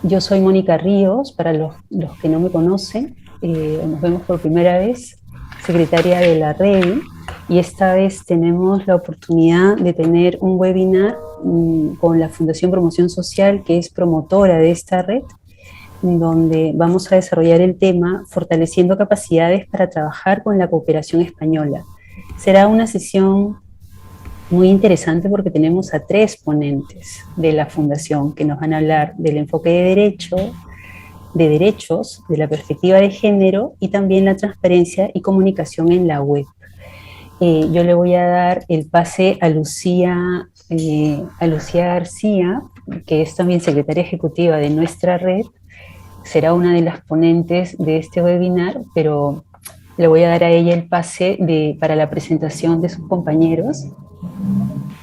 Yo soy Mónica Ríos, para los que no me conocen, nos vemos por primera vez, secretaria de la REDI, y esta vez tenemos la oportunidad de tener un webinar con la Fundación Promoción Social, que es promotora de esta red, donde vamos a desarrollar el tema Fortaleciendo capacidades para trabajar con la cooperación española. Será una sesión muy interesante porque tenemos a 3 ponentes de la Fundación que nos van a hablar del enfoque de derechos, de la perspectiva de género y también la transparencia y comunicación en la web. Yo le voy a dar el pase a Lucía García, que es también secretaria ejecutiva de nuestra red. Será una de las ponentes de este webinar, pero le voy a dar a ella el pase para la presentación de sus compañeros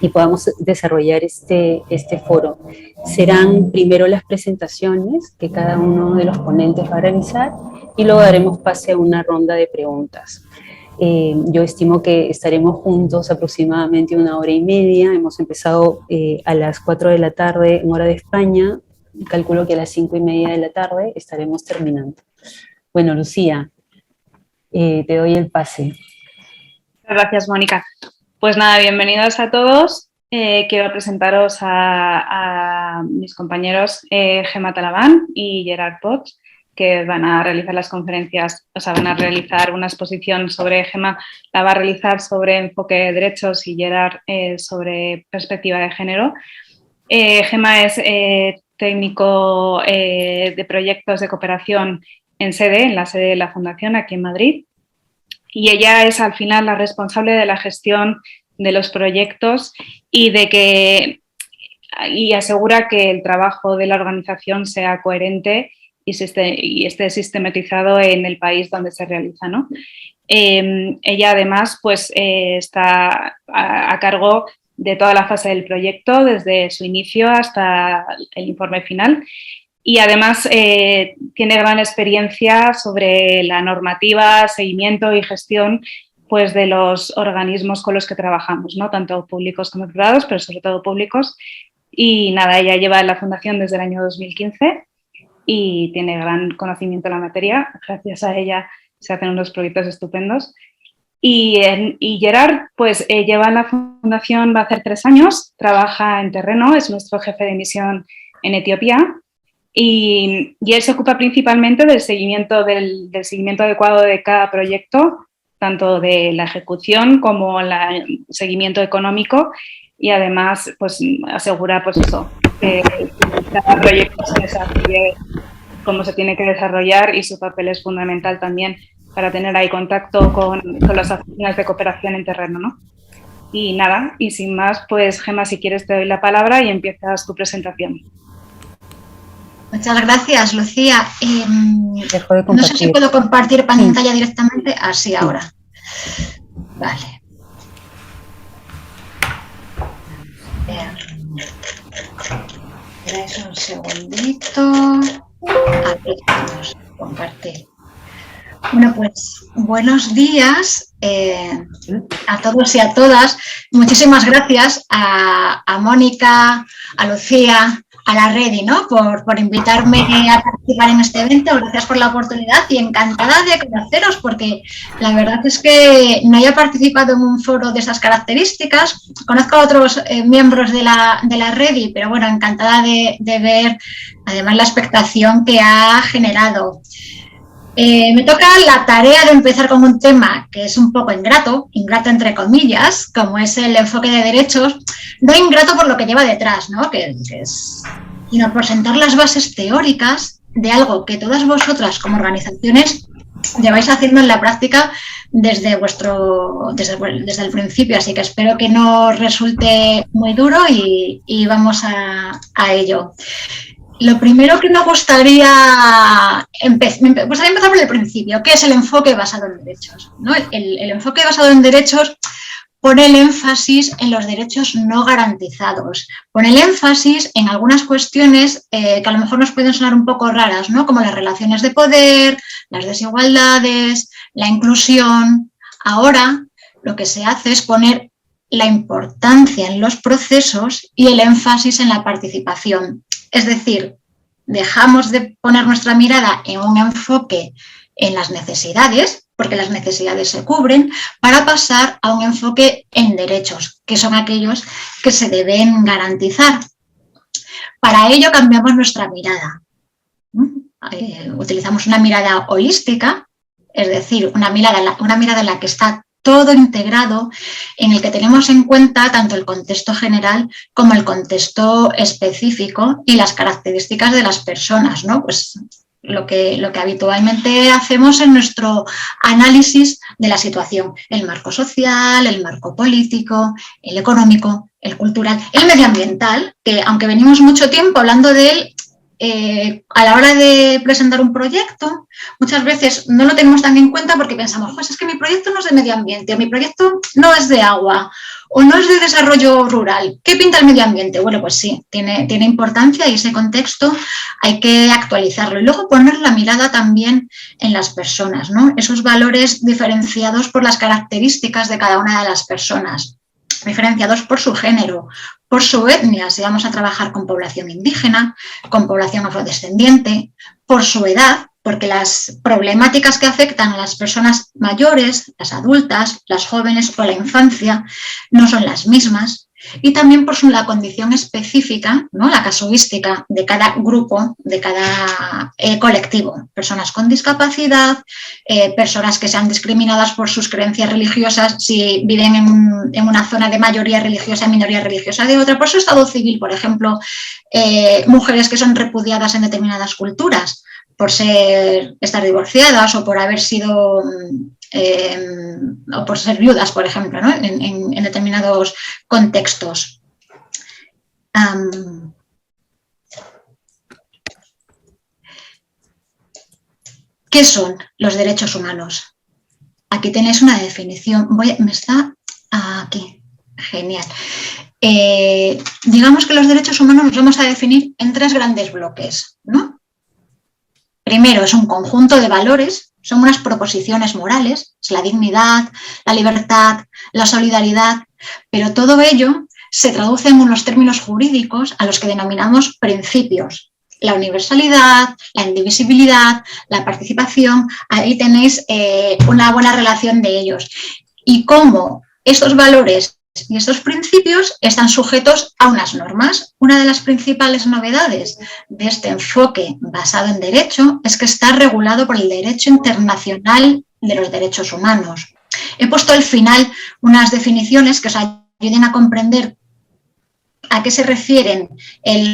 y podamos desarrollar este foro. Serán primero las presentaciones que cada uno de los ponentes va a realizar y luego daremos pase a una ronda de preguntas. Yo estimo que estaremos juntos aproximadamente 1 hora y media. Hemos empezado a las 4 de la tarde en hora de España. Calculo que a las 5 y media de la tarde estaremos terminando. Bueno, Lucía, te doy el pase. Gracias, Mónica. Pues nada, bienvenidos a todos. Quiero presentaros a mis compañeros Gemma Talabán y Gerard Potts, que van a realizar las conferencias, o sea, van a realizar una exposición sobre Gemma, la va a realizar sobre enfoque de derechos y Gerard sobre perspectiva de género. Gemma es técnico de proyectos de cooperación en la sede de la Fundación aquí en Madrid, y ella es al final la responsable de la gestión de los proyectos y asegura que el trabajo de la organización sea coherente y esté sistematizado en el país donde se realiza, ¿no? Ella además pues, está a cargo de toda la fase del proyecto, desde su inicio hasta el informe final, y además tiene gran experiencia sobre la normativa, seguimiento y gestión pues, de los organismos con los que trabajamos, ¿no? Tanto públicos como privados, pero sobre todo públicos. Y nada, ella lleva en la Fundación desde el año 2015 y tiene gran conocimiento en la materia. Gracias a ella se hacen unos proyectos estupendos. Y Gerard, pues lleva en la Fundación, va a hacer 3 años, trabaja en terreno, es nuestro jefe de misión en Etiopía. Y él se ocupa principalmente del seguimiento adecuado de cada proyecto, tanto de la ejecución como el seguimiento económico, y además pues, asegura pues, eso, que cada proyecto se desarrolle como se tiene que desarrollar, y su papel es fundamental también para tener ahí contacto con las oficinas de cooperación en terreno, ¿no? Y nada, y sin más, pues Gemma, si quieres te doy la palabra y empiezas tu presentación. Muchas gracias, Lucía. No sé si puedo compartir pantalla directamente. Así ahora. Vale. Esperáis un segundito. Aquí vamos a compartir. Bueno, pues buenos días a todos y a todas. Muchísimas gracias a Mónica, a Lucía, a la REDI, ¿no? por invitarme a participar en este evento. Gracias por la oportunidad y encantada de conoceros, porque la verdad es que no haya participado en un foro de esas características. Conozco a otros miembros de la REDI, pero bueno, encantada de ver además la expectación que ha generado. Me toca la tarea de empezar con un tema que es un poco ingrato entre comillas, como es el enfoque de derechos, no ingrato por lo que lleva detrás, ¿no? Sino por sentar las bases teóricas de algo que todas vosotras como organizaciones lleváis haciendo en la práctica desde el principio, así que espero que no resulte muy duro y vamos a ello. Lo primero que me gustaría empezar por el principio. ¿Qué es el enfoque basado en derechos? ¿No? El enfoque basado en derechos pone el énfasis en los derechos no garantizados, pone el énfasis en algunas cuestiones que a lo mejor nos pueden sonar un poco raras, ¿no? Como las relaciones de poder, las desigualdades, la inclusión. Ahora lo que se hace es poner la importancia en los procesos y el énfasis en la participación. Es decir, dejamos de poner nuestra mirada en un enfoque en las necesidades, porque las necesidades se cubren, para pasar a un enfoque en derechos, que son aquellos que se deben garantizar. Para ello cambiamos nuestra mirada. Utilizamos una mirada holística, es decir, una mirada en la que está todo integrado, en el que tenemos en cuenta tanto el contexto general como el contexto específico y las características de las personas, ¿no? Pues lo que habitualmente hacemos en nuestro análisis de la situación, el marco social, el marco político, el económico, el cultural, el medioambiental, que aunque venimos mucho tiempo hablando de él, a la hora de presentar un proyecto, muchas veces no lo tenemos tan en cuenta porque pensamos, pues es que mi proyecto no es de medio ambiente, o mi proyecto no es de agua, o no es de desarrollo rural. ¿Qué pinta el medio ambiente? Bueno, pues sí, tiene importancia y ese contexto hay que actualizarlo. Y luego poner la mirada también en las personas, ¿no? Esos valores diferenciados por las características de cada una de las personas, diferenciados por su género, por su etnia, si vamos a trabajar con población indígena, con población afrodescendiente, por su edad, porque las problemáticas que afectan a las personas mayores, las adultas, las jóvenes o la infancia no son las mismas, y también por la condición específica, ¿no? La casuística de cada grupo, de cada colectivo, personas con discapacidad, personas que sean discriminadas por sus creencias religiosas si viven en una zona de mayoría religiosa y minoría religiosa de otra, por su estado civil, por ejemplo, mujeres que son repudiadas en determinadas culturas, por estar divorciadas o por haber sido o por ser viudas, por ejemplo, ¿no? en determinados contextos. ¿Qué son los derechos humanos? Aquí tenéis una definición. Me está aquí. Genial. Digamos que los derechos humanos los vamos a definir en 3 grandes bloques, ¿no? Primero, es un conjunto de valores, son unas proposiciones morales, es la dignidad, la libertad, la solidaridad, pero todo ello se traduce en unos términos jurídicos a los que denominamos principios. La universalidad, la indivisibilidad, la participación, ahí tenéis una buena relación de ellos. Y cómo estos valores y estos principios están sujetos a unas normas. Una de las principales novedades de este enfoque basado en derecho es que está regulado por el derecho internacional de los derechos humanos. He puesto al final unas definiciones que os ayuden a comprender a qué se refieren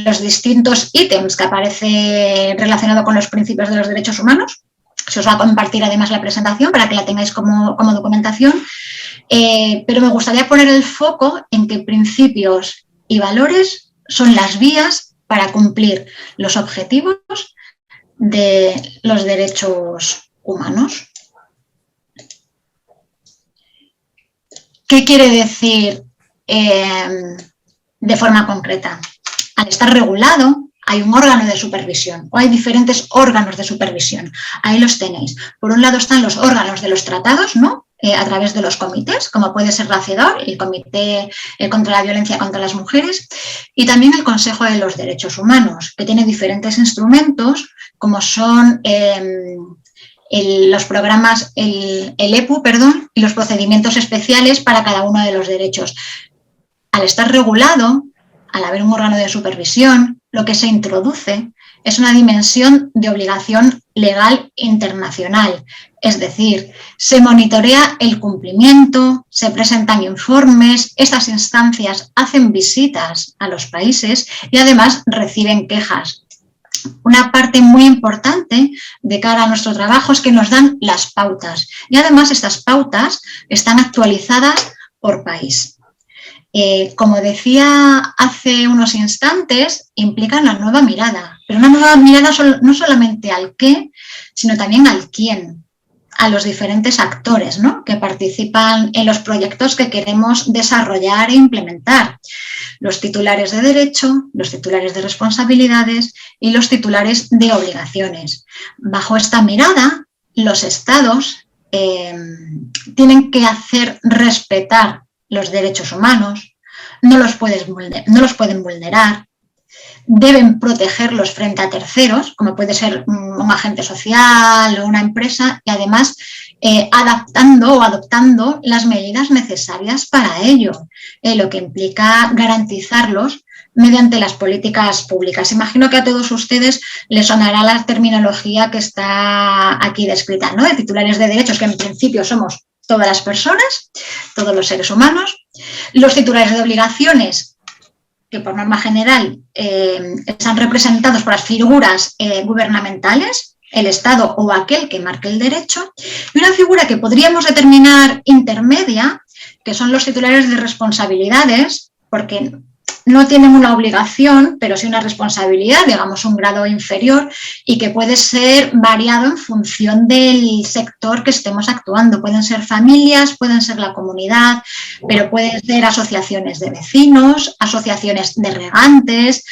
los distintos ítems que aparecen relacionados con los principios de los derechos humanos. Se os va a compartir además la presentación para que la tengáis como documentación. Pero me gustaría poner el foco en que principios y valores son las vías para cumplir los objetivos de los derechos humanos. ¿Qué quiere decir de forma concreta? Al estar regulado, hay un órgano de supervisión o hay diferentes órganos de supervisión. Ahí los tenéis. Por un lado están los órganos de los tratados, ¿no? A través de los comités, como puede ser la CEDAW, el Comité contra la Violencia contra las Mujeres, y también el Consejo de los Derechos Humanos, que tiene diferentes instrumentos, como son los programas, el EPU, y los procedimientos especiales para cada uno de los derechos. Al estar regulado, al haber un órgano de supervisión, lo que se introduce es una dimensión de obligación legal internacional, es decir, se monitorea el cumplimiento, se presentan informes, estas instancias hacen visitas a los países y además reciben quejas. Una parte muy importante de cara a nuestro trabajo es que nos dan las pautas y además estas pautas están actualizadas por país. Como decía hace unos instantes, implican una nueva mirada, pero una nueva mirada no solamente al qué, sino también al quién, a los diferentes actores, ¿no?, que participan en los proyectos que queremos desarrollar e implementar. Los titulares de derecho, los titulares de responsabilidades y los titulares de obligaciones. Bajo esta mirada, los estados tienen que hacer respetar los derechos humanos, no los pueden vulnerar, deben protegerlos frente a terceros, como puede ser un agente social o una empresa, y además adaptando o adoptando las medidas necesarias para ello, lo que implica garantizarlos mediante las políticas públicas. Imagino que a todos ustedes les sonará la terminología que está aquí descrita, ¿no? De titulares de derechos, que en principio somos todas las personas, todos los seres humanos. Los titulares de obligaciones, que por norma general están representados por las figuras gubernamentales, el Estado o aquel que marque el derecho, y una figura que podríamos determinar intermedia, que son los titulares de responsabilidades, porque no tienen una obligación, pero sí una responsabilidad, digamos un grado inferior, y que puede ser variado en función del sector que estemos actuando. Pueden ser familias, pueden ser la comunidad, pero pueden ser asociaciones de vecinos, asociaciones de regantes,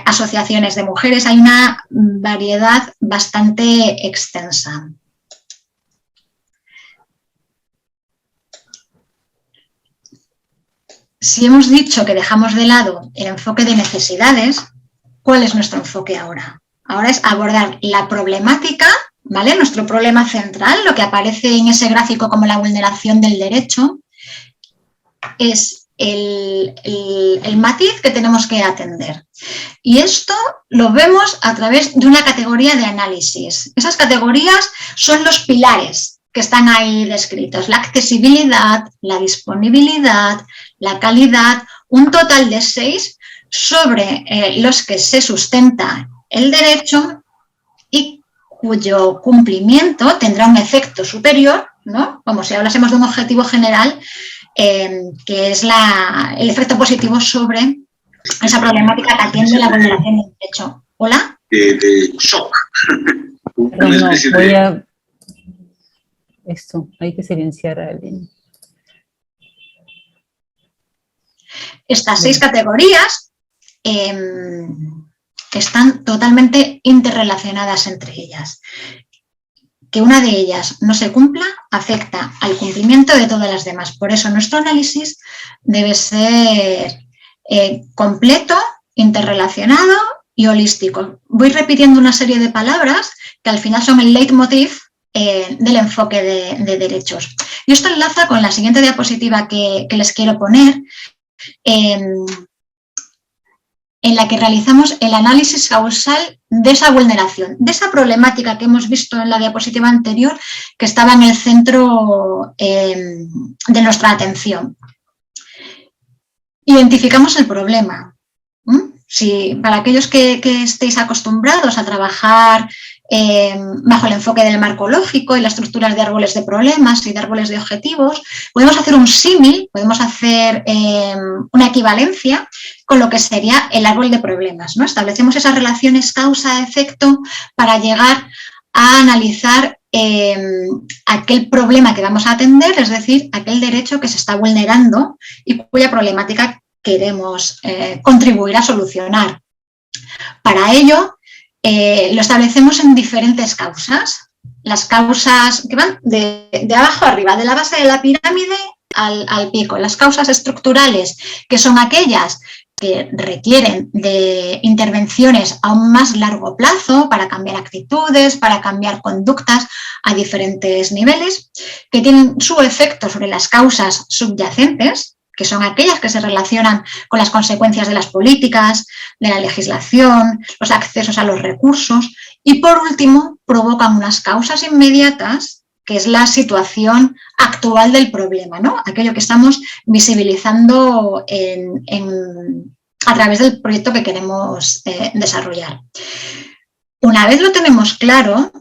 asociaciones de mujeres. Hay una variedad bastante extensa. Si hemos dicho que dejamos de lado el enfoque de necesidades, ¿cuál es nuestro enfoque ahora? Ahora es abordar la problemática, ¿vale? Nuestro problema central, lo que aparece en ese gráfico como la vulneración del derecho, es el matiz que tenemos que atender. Y esto lo vemos a través de una categoría de análisis. Esas categorías son los pilares que están ahí descritos: la accesibilidad, la disponibilidad, la calidad, un total de 6 sobre los que se sustenta el derecho y cuyo cumplimiento tendrá un efecto superior, ¿no? Como si hablásemos de un objetivo general, que es el efecto positivo sobre esa problemática que atiende la vulneración del derecho. ¿Hola? De shock. No, voy a... Esto, hay que silenciar a alguien. Estas 6 categorías están totalmente interrelacionadas entre ellas. Que una de ellas no se cumpla afecta al cumplimiento de todas las demás. Por eso nuestro análisis debe ser completo, interrelacionado y holístico. Voy repitiendo una serie de palabras que al final son el leitmotiv del enfoque de derechos. Y esto enlaza con la siguiente diapositiva que les quiero poner, en la que realizamos el análisis causal de esa vulneración, de esa problemática que hemos visto en la diapositiva anterior, que estaba en el centro de nuestra atención. Identificamos el problema. Si para aquellos que estéis acostumbrados a trabajar bajo el enfoque del marco lógico y las estructuras de árboles de problemas y de árboles de objetivos, podemos hacer un símil, podemos hacer una equivalencia con lo que sería el árbol de problemas, ¿no? Establecemos esas relaciones causa-efecto para llegar a analizar aquel problema que vamos a atender, es decir, aquel derecho que se está vulnerando y cuya problemática queremos contribuir a solucionar. Para ello, lo establecemos en diferentes causas. Las causas que van de abajo arriba, de la base de la pirámide al pico. Las causas estructurales, que son aquellas que requieren de intervenciones a un más largo plazo para cambiar actitudes, para cambiar conductas a diferentes niveles, que tienen su efecto sobre las causas subyacentes, que son aquellas que se relacionan con las consecuencias de las políticas, de la legislación, los accesos a los recursos, y por último provocan unas causas inmediatas, que es la situación actual del problema, ¿no? Aquello que estamos visibilizando a través del proyecto que queremos desarrollar. Una vez lo tenemos claro,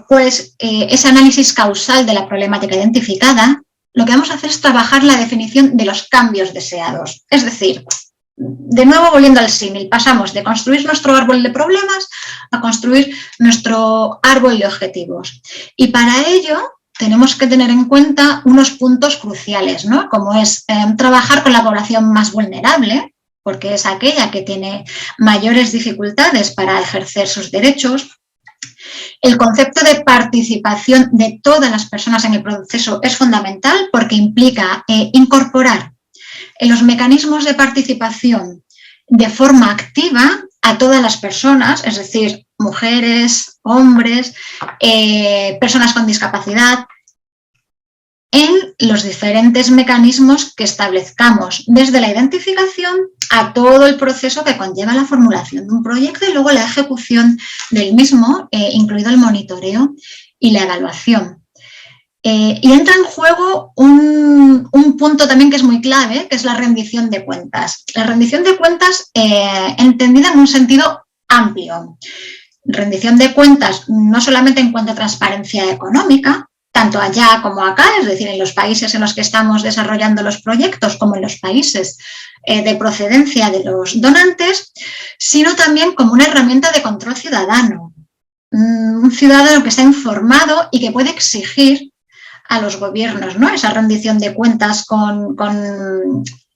cuál es ese análisis causal de la problemática identificada, lo que vamos a hacer es trabajar la definición de los cambios deseados. Es decir, de nuevo volviendo al símil, pasamos de construir nuestro árbol de problemas a construir nuestro árbol de objetivos. Y para ello tenemos que tener en cuenta unos puntos cruciales, ¿no? Como es trabajar con la población más vulnerable, porque es aquella que tiene mayores dificultades para ejercer sus derechos. El concepto de participación de todas las personas en el proceso es fundamental porque implica incorporar en los mecanismos de participación de forma activa a todas las personas, es decir, mujeres, hombres, personas con discapacidad, en los diferentes mecanismos que establezcamos, desde la identificación a todo el proceso que conlleva la formulación de un proyecto y luego la ejecución del mismo, incluido el monitoreo y la evaluación. Y entra en juego un punto también que es muy clave, que es la rendición de cuentas. La rendición de cuentas entendida en un sentido amplio. Rendición de cuentas no solamente en cuanto a transparencia económica, tanto allá como acá, es decir, en los países en los que estamos desarrollando los proyectos, como en los países de procedencia de los donantes, sino también como una herramienta de control ciudadano. Un ciudadano que está informado y que puede exigir a los gobiernos, ¿no?, esa rendición de cuentas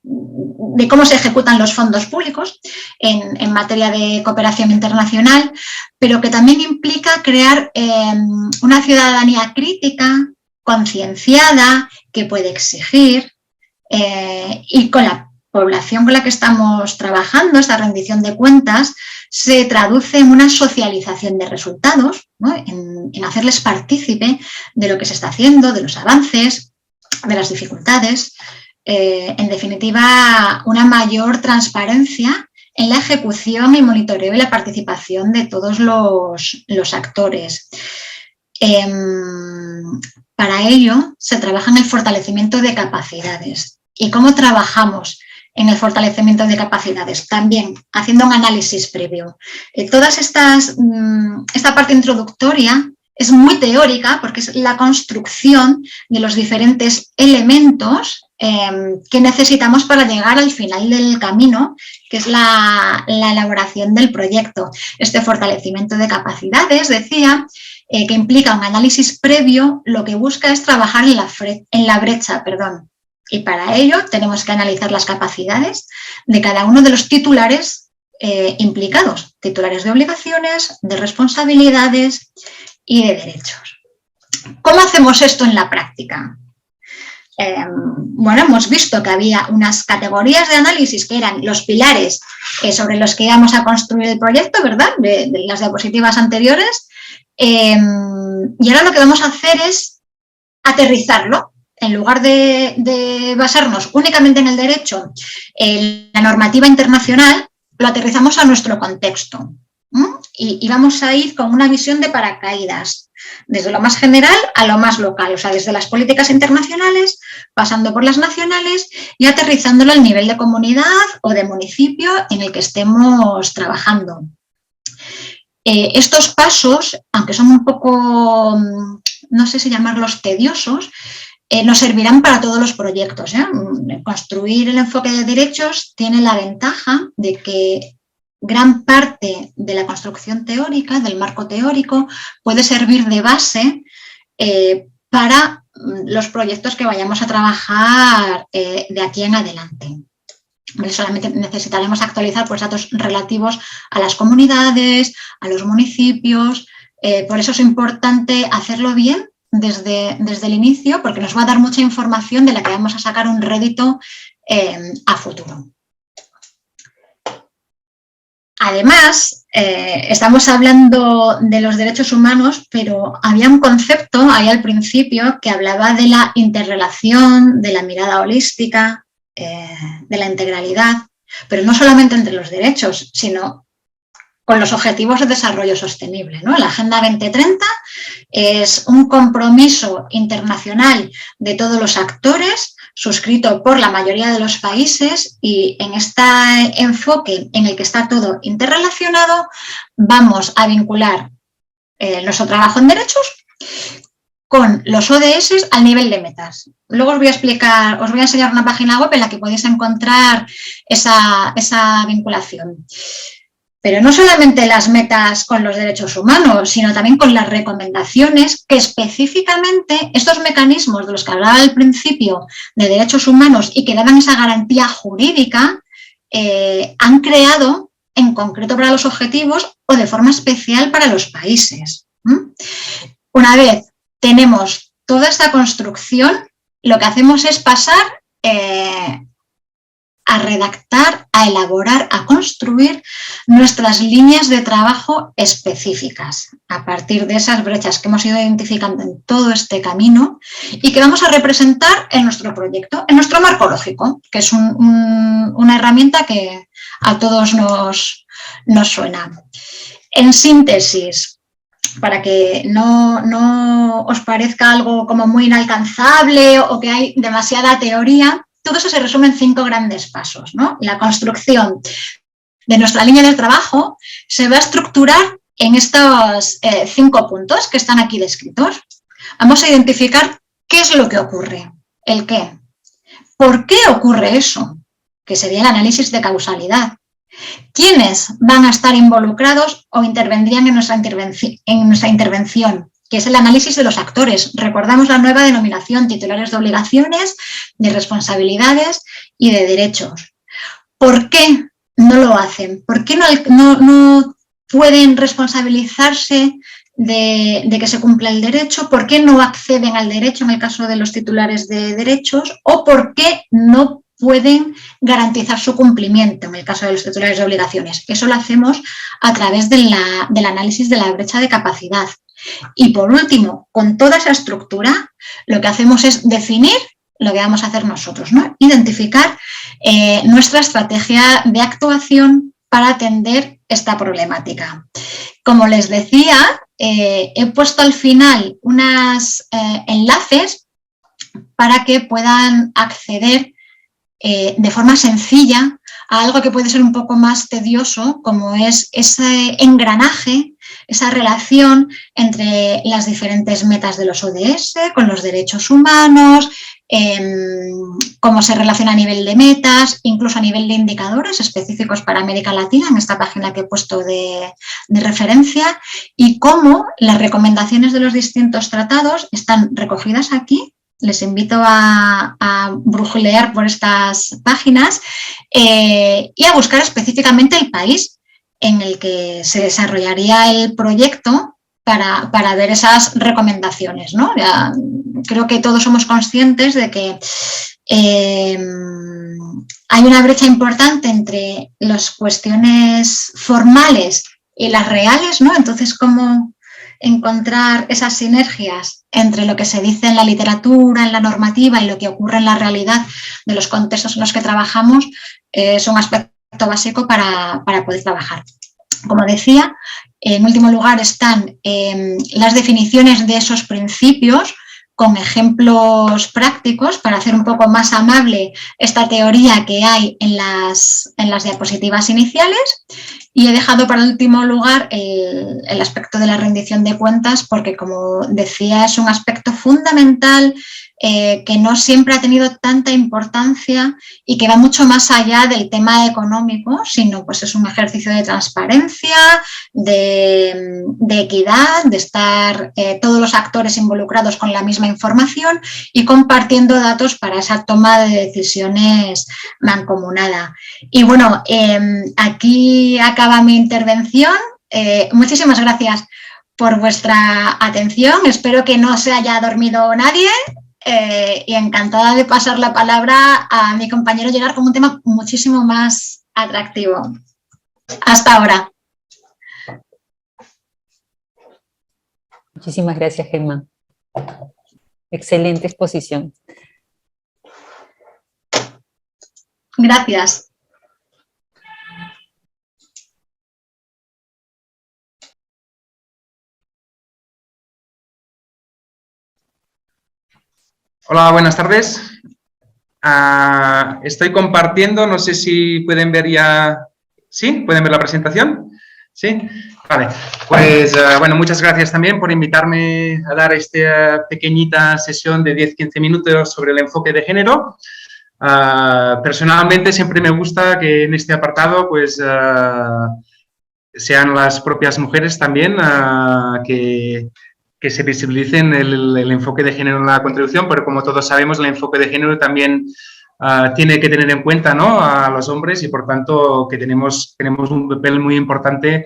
de cómo se ejecutan los fondos públicos en materia de cooperación internacional, pero que también implica crear una ciudadanía crítica, concienciada, que puede exigir, y con la población con la que estamos trabajando, esta rendición de cuentas, se traduce en una socialización de resultados, ¿no?, en hacerles partícipe de lo que se está haciendo, de los avances, de las dificultades. En definitiva, una mayor transparencia en la ejecución, el monitoreo y la participación de todos los actores. Para ello, se trabaja en el fortalecimiento de capacidades. ¿Y cómo trabajamos en el fortalecimiento de capacidades? También haciendo un análisis previo. Esta parte introductoria es muy teórica porque es la construcción de los diferentes elementos que necesitamos para llegar al final del camino, que es la elaboración del proyecto. Este fortalecimiento de capacidades, decía, que implica un análisis previo, lo que busca es trabajar en la brecha. Y para ello tenemos que analizar las capacidades de cada uno de los titulares implicados, titulares de obligaciones, de responsabilidades y de derechos. ¿Cómo hacemos esto en la práctica? Bueno, hemos visto que había unas categorías de análisis que eran los pilares sobre los que íbamos a construir el proyecto, ¿verdad?, de las diapositivas anteriores, y ahora lo que vamos a hacer es aterrizarlo. En lugar de basarnos únicamente en el derecho, en la normativa internacional, lo aterrizamos a nuestro contexto. Y vamos a ir con una visión de paracaídas, desde lo más general a lo más local, o sea, desde las políticas internacionales, pasando por las nacionales y aterrizándolo al nivel de comunidad o de municipio en el que estemos trabajando. Estos pasos, aunque son un poco, no sé si llamarlos tediosos, nos servirán para todos los proyectos. Construir el enfoque de derechos tiene la ventaja de que gran parte de la construcción teórica, del marco teórico, puede servir de base para los proyectos que vayamos a trabajar de aquí en adelante. Solamente necesitaremos actualizar pues, datos relativos a las comunidades, a los municipios. Por eso es importante hacerlo bien desde el inicio, porque nos va a dar mucha información de la que vamos a sacar un rédito a futuro. Además, estamos hablando de los derechos humanos, pero había un concepto ahí al principio que hablaba de la interrelación, de la mirada holística, de la integralidad, pero no solamente entre los derechos, sino con los objetivos de desarrollo sostenible, ¿no? La Agenda 2030 es un compromiso internacional de todos los actores, suscrito por la mayoría de los países, y en este enfoque en el que está todo interrelacionado vamos a vincular nuestro trabajo en derechos con los ODS al nivel de metas. Luego os voy a explicar, os voy a enseñar una página web en la que podéis encontrar esa vinculación. Pero no solamente las metas con los derechos humanos, sino también con las recomendaciones que específicamente estos mecanismos de los que hablaba al principio de derechos humanos y que daban esa garantía jurídica, han creado en concreto para los objetivos o de forma especial para los países. Una vez tenemos toda esta construcción, lo que hacemos es pasar a redactar, a elaborar, a construir nuestras líneas de trabajo específicas a partir de esas brechas que hemos ido identificando en todo este camino y que vamos a representar en nuestro proyecto, en nuestro marco lógico, que es una herramienta que a todos nos suena. En síntesis, para que no os parezca algo como muy inalcanzable o que hay demasiada teoría, todo eso se resume en 5 grandes pasos, ¿no? La construcción de nuestra línea de trabajo se va a estructurar en estos 5 puntos que están aquí descritos. Vamos a identificar qué es lo que ocurre, el qué. ¿Por qué ocurre eso? Que sería el análisis de causalidad. ¿Quiénes van a estar involucrados o intervendrían en nuestra intervención? Que es el análisis de los actores. Recordamos la nueva denominación, titulares de obligaciones, de responsabilidades y de derechos. ¿Por qué no lo hacen? ¿Por qué no pueden responsabilizarse de que se cumpla el derecho? ¿Por qué no acceden al derecho en el caso de los titulares de derechos? ¿O por qué no pueden garantizar su cumplimiento en el caso de los titulares de obligaciones? Eso lo hacemos a través del análisis de la brecha de capacidad. Y por último, con toda esa estructura, lo que hacemos es definir lo que vamos a hacer nosotros, ¿no? Identificar nuestra estrategia de actuación para atender esta problemática. Como les decía, he puesto al final unos enlaces para que puedan acceder de forma sencilla a algo que puede ser un poco más tedioso, como es ese engranaje, esa relación entre las diferentes metas de los ODS con los derechos humanos, cómo se relaciona a nivel de metas, incluso a nivel de indicadores específicos para América Latina, en esta página que he puesto de referencia, y cómo las recomendaciones de los distintos tratados están recogidas aquí. Les invito a brujulear por estas páginas y a buscar específicamente el país en el que se desarrollaría el proyecto para ver esas recomendaciones, ¿no? Ya, creo que todos somos conscientes de que hay una brecha importante entre las cuestiones formales y las reales, ¿no? Entonces, ¿cómo encontrar esas sinergias entre lo que se dice en la literatura, en la normativa y lo que ocurre en la realidad de los contextos en los que trabajamos? Es un aspecto básico para poder trabajar. Como decía, en último lugar están las definiciones de esos principios con ejemplos prácticos para hacer un poco más amable esta teoría que hay en las diapositivas iniciales. Y he dejado para el último lugar el aspecto de la rendición de cuentas porque, como decía, es un aspecto fundamental que no siempre ha tenido tanta importancia y que va mucho más allá del tema económico, sino pues es un ejercicio de transparencia, de equidad, de estar todos los actores involucrados con la misma información y compartiendo datos para esa toma de decisiones mancomunada. Y bueno, aquí acaba mi intervención. Muchísimas gracias por vuestra atención. Espero que no se haya dormido nadie. Y encantada de pasar la palabra a mi compañero Gerard con un tema muchísimo más atractivo. Hasta ahora. Muchísimas gracias, Gemma. Excelente exposición. Gracias. Hola, buenas tardes. Estoy compartiendo, no sé si pueden ver ya... ¿Sí? ¿Pueden ver la presentación? ¿Sí? Vale. Pues, bueno, muchas gracias también por invitarme a dar esta pequeñita sesión de 10-15 minutos sobre el enfoque de género. Personalmente, siempre me gusta que en este apartado, pues, sean las propias mujeres también que se visibilicen el enfoque de género en la contribución, pero como todos sabemos, el enfoque de género también tiene que tener en cuenta, ¿no?, a los hombres y, por tanto, que tenemos un papel muy importante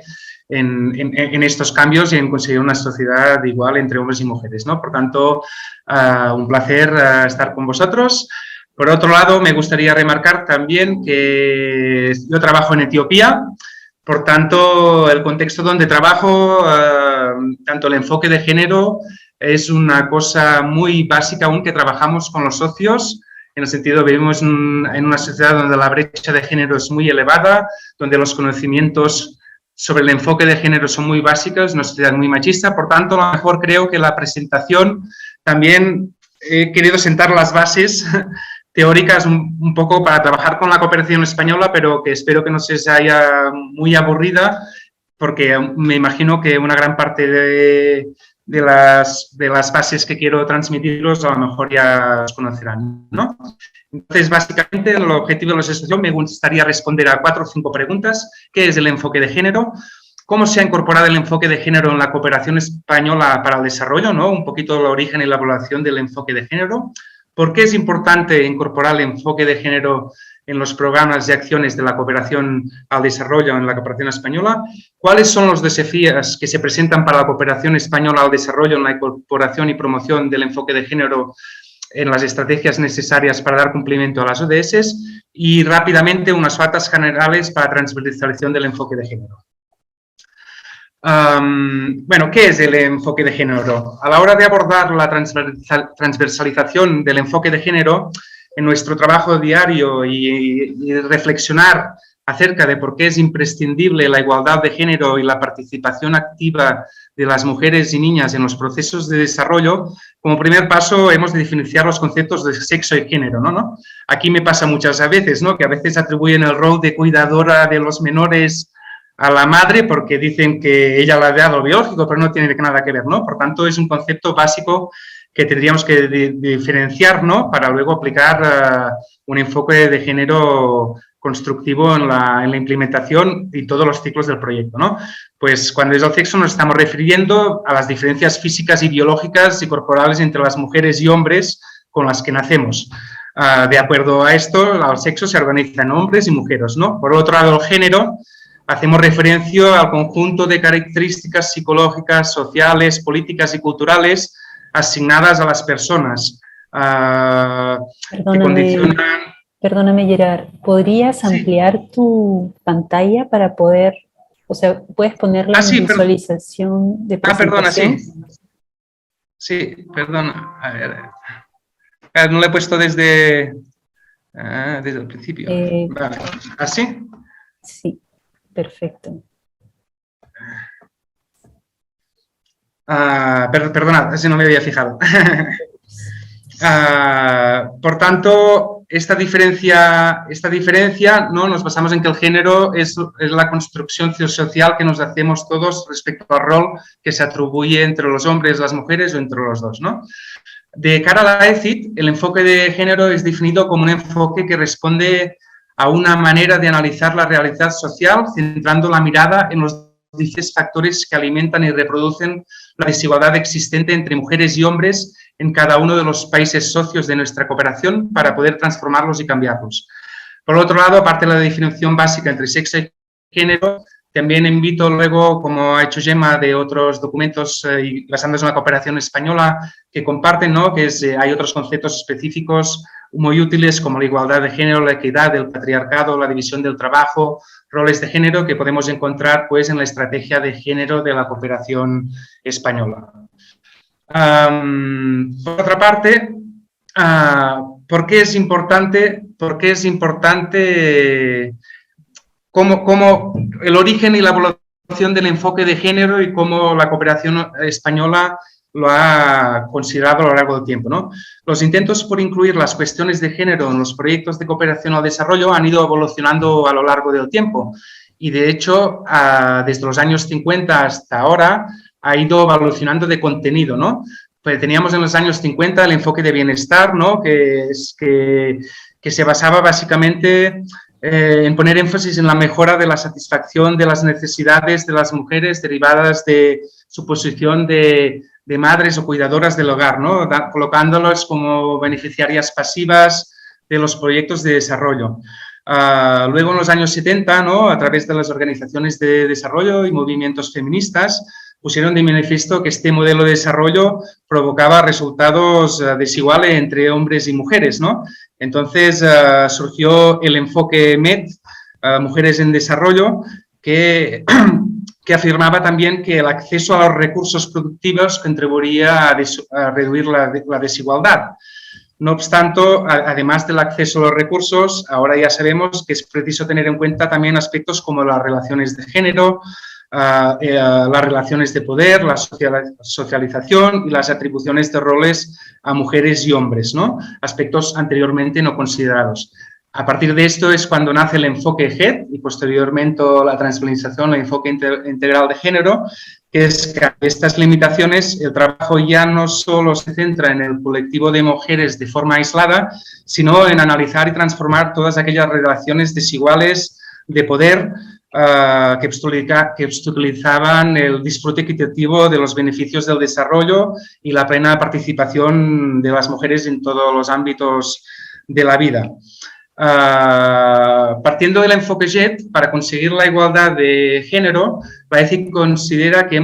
en estos cambios y en conseguir una sociedad igual entre hombres y mujeres, ¿no? Por tanto, un placer estar con vosotros. Por otro lado, me gustaría remarcar también que yo trabajo en Etiopía, por tanto, el contexto donde trabajo, tanto el enfoque de género es una cosa muy básica aún que trabajamos con los socios, en el sentido vivimos en una sociedad donde la brecha de género es muy elevada, donde los conocimientos sobre el enfoque de género son muy básicos, una sociedad muy machista, por tanto, a lo mejor creo que la presentación también he querido sentar las bases teóricas un poco para trabajar con la cooperación española, pero que espero que no se haya muy aburrida, porque me imagino que una gran parte de las bases que quiero transmitiros a lo mejor ya os conocerán, ¿no? Entonces, básicamente, el objetivo de la sesión me gustaría responder a 4 o 5 preguntas. ¿Qué es el enfoque de género? ¿Cómo se ha incorporado el enfoque de género en la cooperación española para el desarrollo, ¿no? Un poquito el origen y la evaluación del enfoque de género. ¿Por qué es importante incorporar el enfoque de género en los programas y acciones de la cooperación al desarrollo en la cooperación española? ¿Cuáles son los desafíos que se presentan para la cooperación española al desarrollo en la incorporación y promoción del enfoque de género en las estrategias necesarias para dar cumplimiento a las ODS? Y rápidamente unas pautas generales para transversalización del enfoque de género. Bueno, ¿qué es el enfoque de género? A la hora de abordar la transversalización del enfoque de género en nuestro trabajo diario y reflexionar acerca de por qué es imprescindible la igualdad de género y la participación activa de las mujeres y niñas en los procesos de desarrollo, como primer paso hemos de diferenciar los conceptos de sexo y género, ¿no? Aquí me pasa muchas veces, ¿no? Que a veces atribuyen el rol de cuidadora de los menores a la madre porque dicen que ella le ha dado lo biológico, pero no tiene nada que ver, ¿no? Por tanto, es un concepto básico que tendríamos que diferenciar, ¿no? Para luego aplicar un enfoque de género constructivo en la implementación y todos los ciclos del proyecto, ¿no? Pues cuando es el sexo nos estamos refiriendo a las diferencias físicas y biológicas y corporales entre las mujeres y hombres con las que nacemos. De acuerdo a esto, el sexo se organiza en hombres y mujeres, ¿no? Por otro lado, el género, hacemos referencia al conjunto de características psicológicas, sociales, políticas y culturales asignadas a las personas que condicionan... Perdóname, Gerard, ¿podrías ampliar tu pantalla para poder, o sea, puedes ponerla en visualización de presentación? Perdona, sí. Sí, perdona. A ver, no lo he puesto desde el principio. Vale. ¿Así? Sí, perfecto. Perdona, si no me había fijado. Por tanto, esta diferencia, ¿no? Nos basamos en que el género es la construcción social que nos hacemos todos respecto al rol que se atribuye entre los hombres, las mujeres o entre los dos, ¿no? De cara a la ECID, el enfoque de género es definido como un enfoque que responde a una manera de analizar la realidad social, centrando la mirada en los diferentes factores que alimentan y reproducen la desigualdad existente entre mujeres y hombres en cada uno de los países socios de nuestra cooperación para poder transformarlos y cambiarlos. Por otro lado, aparte de la definición básica entre sexo y género, también invito luego, como ha hecho Gemma, de otros documentos y basándose en la cooperación española que comparten, ¿no? Que hay otros conceptos específicos muy útiles como la igualdad de género, la equidad, el patriarcado, la división del trabajo, roles de género que podemos encontrar pues, en la estrategia de género de la cooperación española. Por otra parte, ¿por qué es importante cómo el origen y la evaluación del enfoque de género y cómo la cooperación española lo ha considerado a lo largo del tiempo, ¿no? Los intentos por incluir las cuestiones de género en los proyectos de cooperación al desarrollo han ido evolucionando a lo largo del tiempo y, de hecho, desde los años 50 hasta ahora ha ido evolucionando de contenido, ¿no? Pues teníamos en los años 50 el enfoque de bienestar, ¿no? Que se basaba básicamente en poner énfasis en la mejora de la satisfacción de las necesidades de las mujeres derivadas de su posición de madres o cuidadoras del hogar, ¿no? Colocándolas como beneficiarias pasivas de los proyectos de desarrollo. Luego, en los años 70, ¿no? A través de las organizaciones de desarrollo y movimientos feministas, pusieron de manifiesto que este modelo de desarrollo provocaba resultados desiguales entre hombres y mujeres, ¿no? Entonces surgió el enfoque MED, Mujeres en Desarrollo, que afirmaba también que el acceso a los recursos productivos contribuiría a reducir la desigualdad. No obstante, además del acceso a los recursos, ahora ya sabemos que es preciso tener en cuenta también aspectos como las relaciones de género, las relaciones de poder, la socialización y las atribuciones de roles a mujeres y hombres, ¿no? Aspectos anteriormente no considerados. A partir de esto es cuando nace el enfoque GED y posteriormente la transversalización, el enfoque integral de género, que es que a estas limitaciones el trabajo ya no solo se centra en el colectivo de mujeres de forma aislada, sino en analizar y transformar todas aquellas relaciones desiguales de poder que obstaculizaban el disfrute equitativo de los beneficios del desarrollo y la plena participación de las mujeres en todos los ámbitos de la vida. Partiendo del enfoque GED, para conseguir la igualdad de género, la ECIC considera que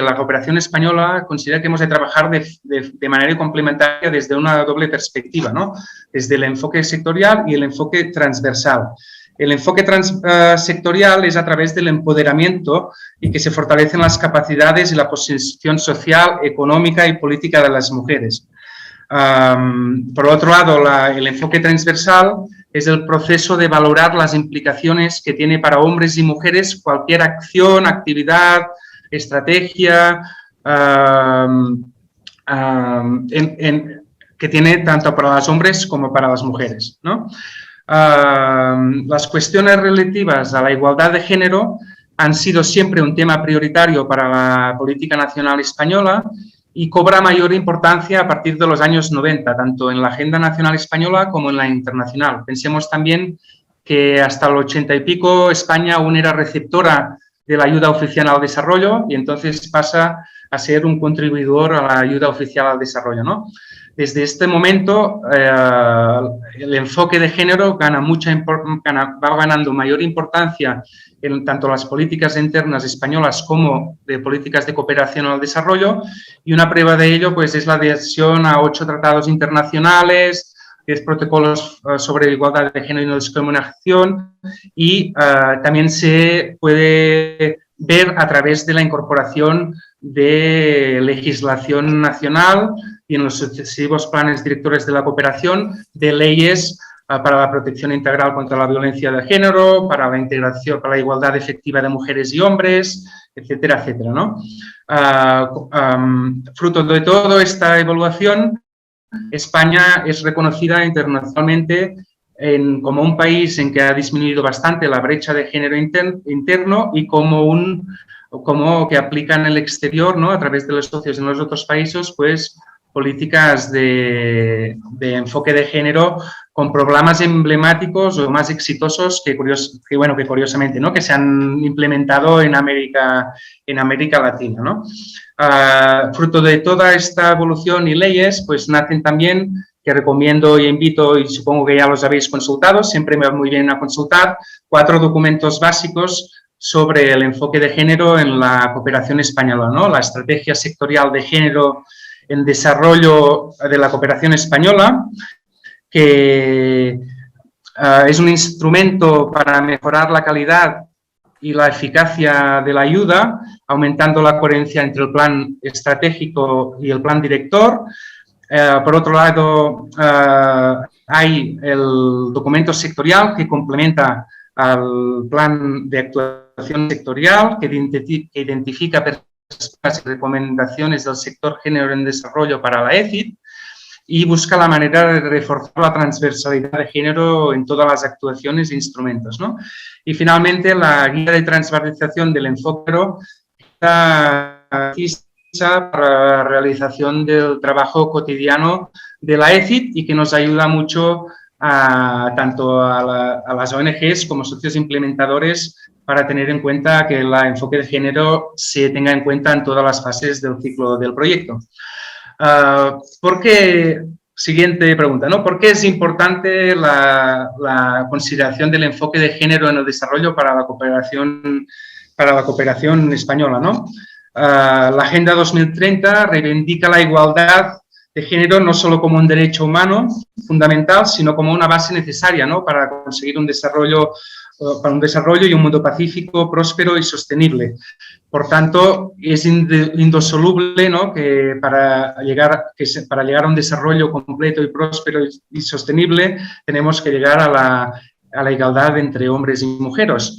la cooperación española considera que hemos de trabajar de manera complementaria desde una doble perspectiva, ¿no? Desde el enfoque sectorial y el enfoque transversal. El enfoque sectorial es a través del empoderamiento y que se fortalecen las capacidades y la posición social, económica y política de las mujeres. Por otro lado, el enfoque transversal es el proceso de valorar las implicaciones que tiene para hombres y mujeres cualquier acción, actividad, estrategia que tiene tanto para los hombres como para las mujeres, ¿no? Las cuestiones relativas a la igualdad de género han sido siempre un tema prioritario para la política nacional española y cobra mayor importancia a partir de los años 90, tanto en la agenda nacional española como en la internacional. Pensemos también que hasta el 80 y pico España aún era receptora de la ayuda oficial al desarrollo y entonces pasa a ser un contribuidor a la ayuda oficial al desarrollo, ¿no? Desde este momento, el enfoque de género va ganando mayor importancia en tanto las políticas internas españolas como de políticas de cooperación al desarrollo, y una prueba de ello pues, es la adhesión a 8 tratados internacionales, 10 protocolos sobre igualdad de género y no discriminación, y también se puede ver a través de la incorporación de legislación nacional y en los sucesivos planes directores de la cooperación de leyes para la protección integral contra la violencia de género, para la integración, para la igualdad efectiva de mujeres y hombres, etcétera, etcétera, ¿no? Fruto de toda esta evaluación, España es reconocida internacionalmente como un país en que ha disminuido bastante la brecha de género interno y como que aplica en el exterior, ¿no? A través de los socios en los otros países, pues políticas de enfoque de género con programas emblemáticos o más exitosos que curiosamente, ¿no? Que se han implementado en América Latina, ¿no? Fruto de toda esta evolución y leyes, pues nacen también, que recomiendo y invito, y supongo que ya los habéis consultado, siempre me va muy bien a consultar, 4 documentos básicos sobre el enfoque de género en la cooperación española, ¿no? La estrategia sectorial de género en desarrollo de la cooperación española, que es un instrumento para mejorar la calidad y la eficacia de la ayuda, aumentando la coherencia entre el plan estratégico y el plan director. Por otro lado, hay el documento sectorial que complementa al plan de actuación sectorial, que identifica las recomendaciones del sector género en desarrollo para la ECID y busca la manera de reforzar la transversalidad de género en todas las actuaciones e instrumentos, ¿no? Y finalmente, la guía de transversalización del enfoque está para la realización del trabajo cotidiano de la ECID y que nos ayuda mucho tanto a las ONGs como socios implementadores para tener en cuenta que el enfoque de género se tenga en cuenta en todas las fases del ciclo del proyecto. Siguiente pregunta, ¿no? ¿Por qué es importante la consideración del enfoque de género en el desarrollo para la cooperación española, ¿no? La Agenda 2030 reivindica la igualdad de género no solo como un derecho humano fundamental, sino como una base necesaria, ¿no?, para conseguir un desarrollo y un mundo pacífico, próspero y sostenible. Por tanto, es indisoluble, ¿no?, que para llegar a un desarrollo completo y próspero y sostenible tenemos que llegar a la igualdad entre hombres y mujeres.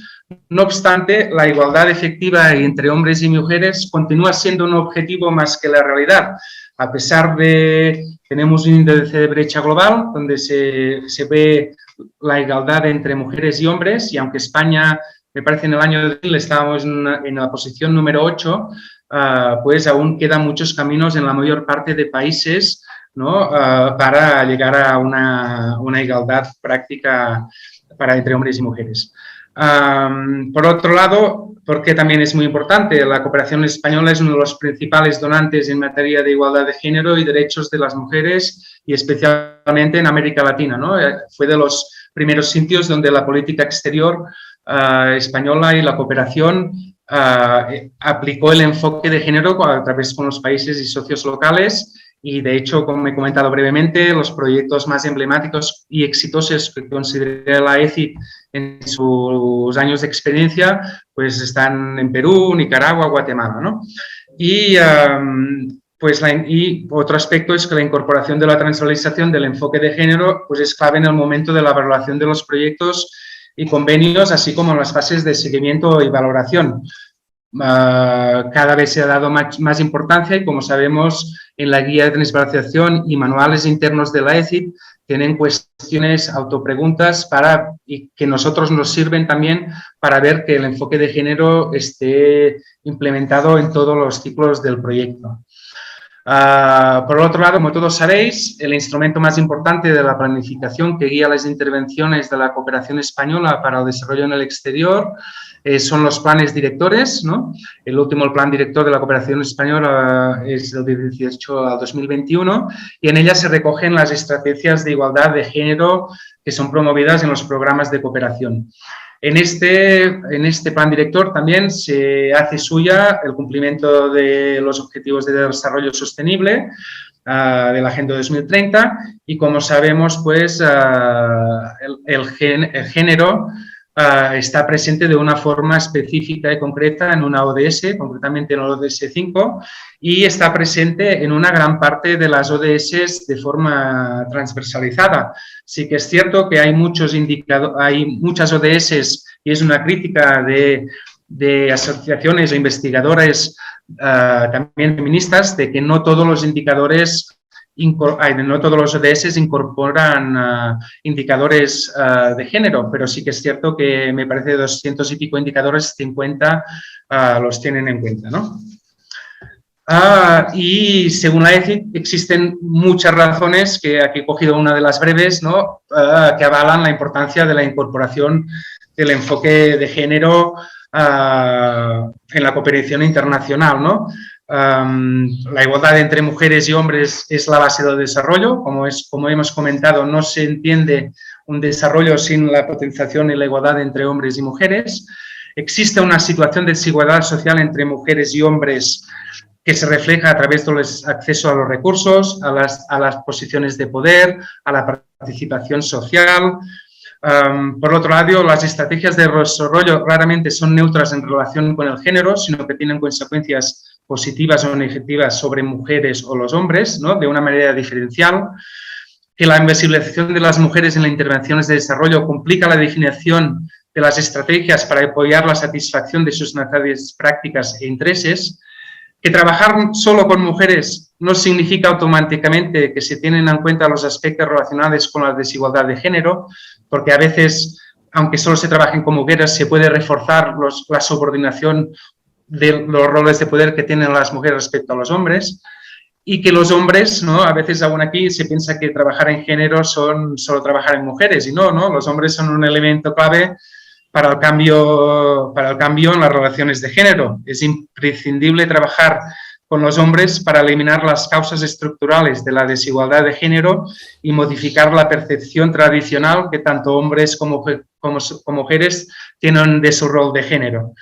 No obstante, la igualdad efectiva entre hombres y mujeres continúa siendo un objetivo más que la realidad. A pesar de que tenemos un índice de brecha global donde se ve la igualdad entre mujeres y hombres, y aunque España, me parece, en el año 2000 estábamos en la posición número 8, pues aún quedan muchos caminos en la mayor parte de países, ¿no?, para llegar a una igualdad práctica entre hombres y mujeres. Por otro lado, porque también es muy importante, la cooperación española es uno de los principales donantes en materia de igualdad de género y derechos de las mujeres, y especialmente en América Latina, ¿no? Fue de los primeros sitios donde la política exterior española y la cooperación aplicó el enfoque de género a través con los países y socios locales. Y, de hecho, como he comentado brevemente, los proyectos más emblemáticos y exitosos que considera la ECID en sus años de experiencia, pues están en Perú, Nicaragua, Guatemala, ¿no? Y otro aspecto es que la incorporación de la transversalización del enfoque de género pues es clave en el momento de la evaluación de los proyectos y convenios, así como en las fases de seguimiento y valoración. Cada vez se ha dado más importancia, y como sabemos, en la guía de transversalización y manuales internos de la ECID tienen cuestiones, autopreguntas y que nosotros nos sirven también para ver que el enfoque de género esté implementado en todos los ciclos del proyecto. Por otro lado, como todos sabéis, el instrumento más importante de la planificación que guía las intervenciones de la cooperación española para el desarrollo en el exterior son los planes directores, ¿no? El último plan director de la cooperación española es del 2018 al 2021, y en ella se recogen las estrategias de igualdad de género que son promovidas en los programas de cooperación. En este plan director también se hace suya el cumplimiento de los objetivos de desarrollo sostenible de la Agenda 2030, y, como sabemos, pues el género está presente de una forma específica y concreta en una ODS, concretamente en el ODS 5, y está presente en una gran parte de las ODS de forma transversalizada. Sí que es cierto que hay muchas ODS, y es una crítica de asociaciones o investigadores también feministas, de que no todos los indicadores, no todos los ODS incorporan indicadores de género, pero sí que es cierto que me parece 200 y pico indicadores, 50 los tienen en cuenta, ¿no? Y según la ECID existen muchas razones, que aquí he cogido una de las breves, ¿no?, que avalan la importancia de la incorporación del enfoque de género en la cooperación internacional, ¿no? La igualdad entre mujeres y hombres es la base del desarrollo. Como hemos comentado, no se entiende un desarrollo sin la potenciación y la igualdad entre hombres y mujeres. Existe una situación de desigualdad social entre mujeres y hombres que se refleja a través del acceso a los recursos, a las posiciones de poder, a la participación social. Por otro lado, las estrategias de desarrollo raramente son neutras en relación con el género, sino que tienen consecuencias positivas o negativas sobre mujeres o los hombres, ¿no?, de una manera diferencial. Que la invisibilización de las mujeres en las intervenciones de desarrollo complica la definición de las estrategias para apoyar la satisfacción de sus necesidades prácticas e intereses. Que trabajar solo con mujeres no significa automáticamente que se tienen en cuenta los aspectos relacionados con la desigualdad de género, porque a veces, aunque solo se trabajen con mujeres, se puede reforzar la subordinación de los roles de poder que tienen las mujeres respecto a los hombres, y que los hombres, ¿no?, a veces aún aquí se piensa que trabajar en género son solo trabajar en mujeres, y no, los hombres son un elemento clave para el cambio en las relaciones de género. Es imprescindible trabajar con los hombres para eliminar las causas estructurales de la desigualdad de género y modificar la percepción tradicional que tanto hombres como mujeres tienen de su rol de género.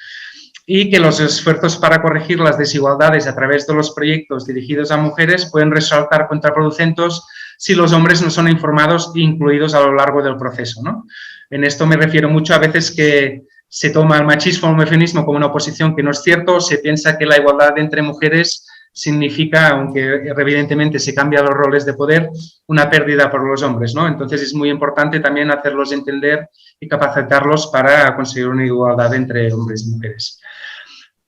y que los esfuerzos para corregir las desigualdades a través de los proyectos dirigidos a mujeres pueden resultar contraproducentes si los hombres no son informados e incluidos a lo largo del proceso, ¿no? En esto me refiero mucho a veces que se toma el machismo o el feminismo como una oposición que no es cierto, se piensa que la igualdad entre mujeres significa, aunque evidentemente se cambian los roles de poder, una pérdida por los hombres, ¿no? Entonces es muy importante también hacerlos entender y capacitarlos para conseguir una igualdad entre hombres y mujeres.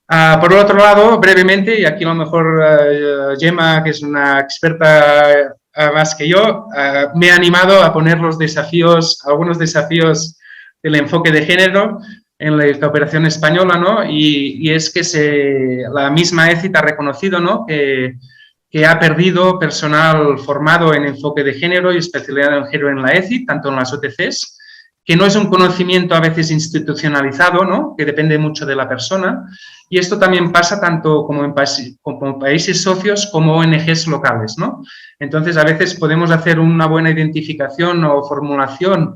Por el otro lado, brevemente, y aquí a lo mejor Gemma, que es una experta más que yo, me ha animado a poner los desafíos, algunos desafíos del enfoque de género en la cooperación española, ¿no? Y es que la misma ECIT ha reconocido, ¿no?, que ha perdido personal formado en enfoque de género y especialidad en género en la ECIT, tanto en las OTCs, que no es un conocimiento a veces institucionalizado, ¿no?, que depende mucho de la persona, y esto también pasa tanto como en países socios como ONGs locales, ¿no? Entonces, a veces podemos hacer una buena identificación o formulación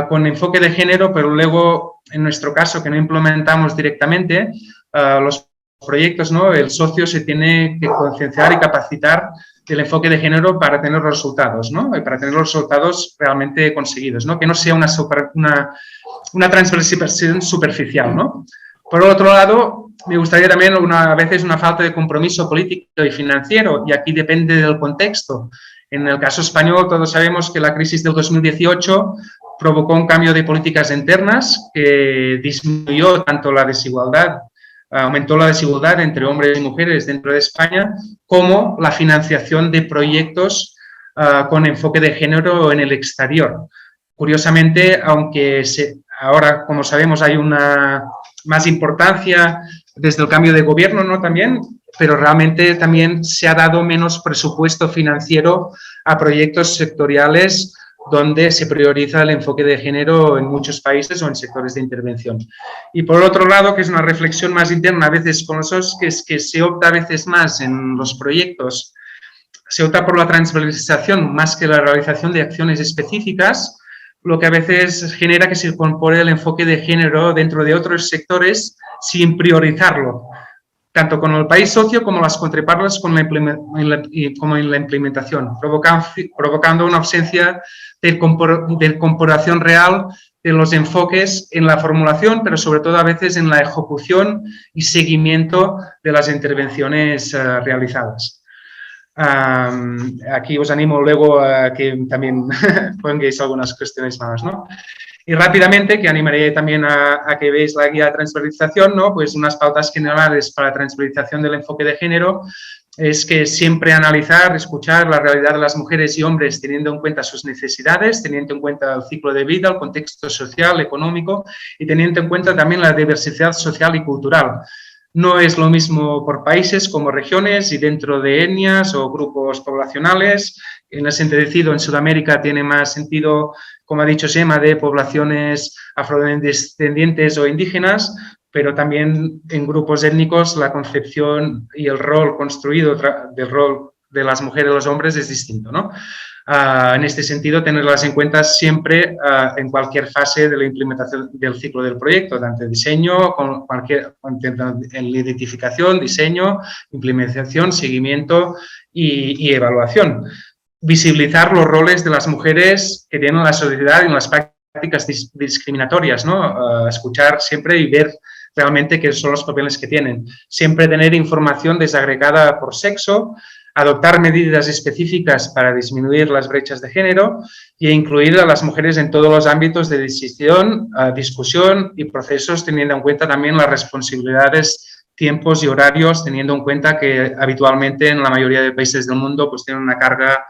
con enfoque de género, pero luego, en nuestro caso, que no implementamos directamente los proyectos, ¿no?, el socio se tiene que concienciar y capacitar del enfoque de género para tener los resultados, ¿no?, y para tener los resultados realmente conseguidos, ¿no?, que no sea una transversión superficial, ¿no? Por otro lado, me gustaría también a veces una falta de compromiso político y financiero, y aquí depende del contexto. En el caso español, todos sabemos que la crisis del 2018 provocó un cambio de políticas internas que disminuyó tanto la desigualdad, aumentó la desigualdad entre hombres y mujeres dentro de España, como la financiación de proyectos con enfoque de género en el exterior. Curiosamente, aunque ahora, como sabemos, hay una más importancia desde el cambio de gobierno, ¿no?, también, pero realmente también se ha dado menos presupuesto financiero a proyectos sectoriales donde se prioriza el enfoque de género en muchos países o en sectores de intervención. Y por otro lado, que es una reflexión más interna a veces con nosotros, que es que se opta a veces más en los proyectos, se opta por la transversalización más que la realización de acciones específicas, lo que a veces genera que se incorpore el enfoque de género dentro de otros sectores sin priorizarlo, tanto con el país socio como las contrapartes como en la implementación, provocando una ausencia de comparación real de los enfoques en la formulación, pero sobre todo a veces en la ejecución y seguimiento de las intervenciones realizadas. Aquí os animo luego a que también pongáis algunas cuestiones más, ¿no? Y rápidamente, que animaré también a que veáis la guía de transversalización, ¿no? Pues unas pautas generales para la transversalización del enfoque de género es que siempre analizar, escuchar la realidad de las mujeres y hombres teniendo en cuenta sus necesidades, teniendo en cuenta el ciclo de vida, el contexto social, económico y teniendo en cuenta también la diversidad social y cultural. No es lo mismo por países como regiones y dentro de etnias o grupos poblacionales. En ese sentido, en Sudamérica tiene más sentido, como ha dicho Gemma, de poblaciones afrodescendientes o indígenas, pero también en grupos étnicos la concepción y el rol construido del rol de las mujeres y los hombres es distinto, ¿no? En este sentido, tenerlas en cuenta siempre en cualquier fase de la implementación del ciclo del proyecto, tanto en diseño, en la identificación, diseño, implementación, seguimiento y evaluación. Visibilizar los roles de las mujeres que tienen la sociedad en las prácticas discriminatorias, ¿no? Escuchar siempre y ver realmente qué son los papeles que tienen. Siempre tener información desagregada por sexo, adoptar medidas específicas para disminuir las brechas de género e incluir a las mujeres en todos los ámbitos de decisión, discusión y procesos, teniendo en cuenta también las responsabilidades, tiempos y horarios, teniendo en cuenta que habitualmente en la mayoría de países del mundo pues tienen una carga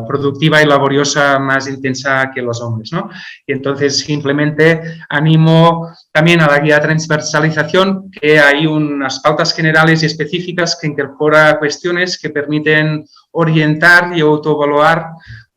productiva y laboriosa más intensa que los hombres, ¿no? Y entonces simplemente animo también a la guía de transversalización, que hay unas pautas generales y específicas que incorpora cuestiones que permiten orientar y autoevaluar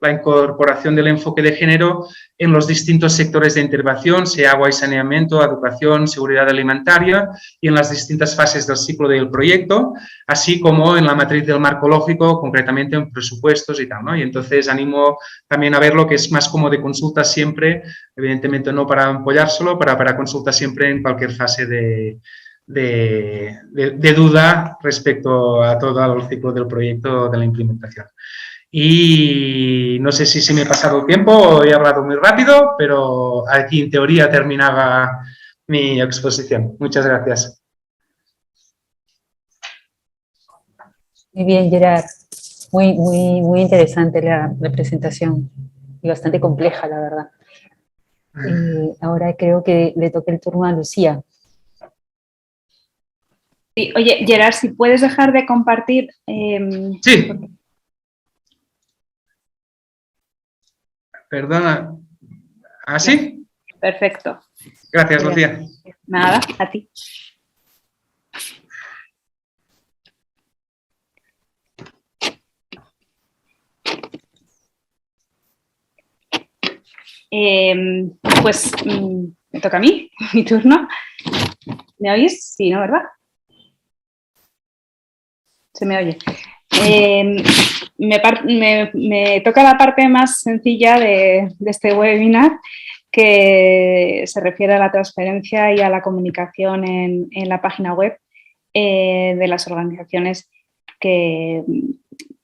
la incorporación del enfoque de género en los distintos sectores de intervención, sea agua y saneamiento, educación, seguridad alimentaria y en las distintas fases del ciclo del proyecto, así como en la matriz del marco lógico, concretamente en presupuestos y tal, ¿no? Y entonces animo también a verlo, que es más como de consulta siempre, evidentemente no para apoyárselo, para consulta siempre en cualquier fase de duda respecto a todo el ciclo del proyecto de la implementación. Y no sé si me he pasado el tiempo o he hablado muy rápido, pero aquí en teoría terminaba mi exposición. Muchas gracias. Muy bien, Gerard. Muy interesante la presentación y bastante compleja, la verdad. Ahora creo que le toca el turno a Lucía. Sí, oye, Gerard, si puedes dejar de compartir. Sí. Perdona. ¿Así? Perfecto. Gracias, Lucía. Nada, a ti. Pues me toca a mí, mi turno. ¿Me oís? Sí, ¿no? ¿Verdad? Se me oye. Me toca la parte más sencilla de este webinar, que se refiere a la transparencia y a la comunicación en la página web de las organizaciones que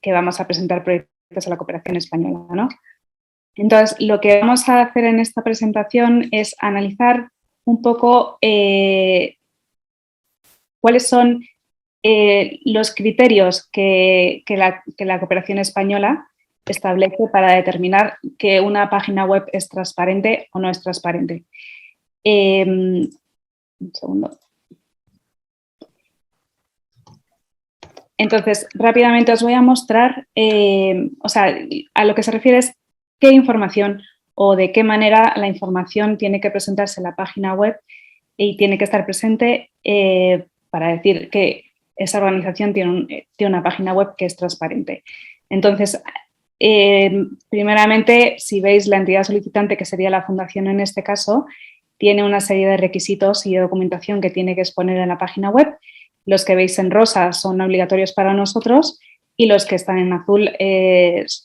vamos a presentar proyectos a la cooperación española, ¿no? Entonces, lo que vamos a hacer en esta presentación es analizar un poco cuáles son los criterios que la cooperación española establece para determinar que una página web es transparente o no es transparente. Un segundo. Entonces, rápidamente os voy a mostrar, a lo que se refiere es qué información o de qué manera la información tiene que presentarse en la página web y tiene que estar presente para decir que esa organización tiene una página web que es transparente. Entonces, primeramente, si veis la entidad solicitante, que sería la fundación en este caso, tiene una serie de requisitos y de documentación que tiene que exponer en la página web. Los que veis en rosa son obligatorios para nosotros y los que están en azul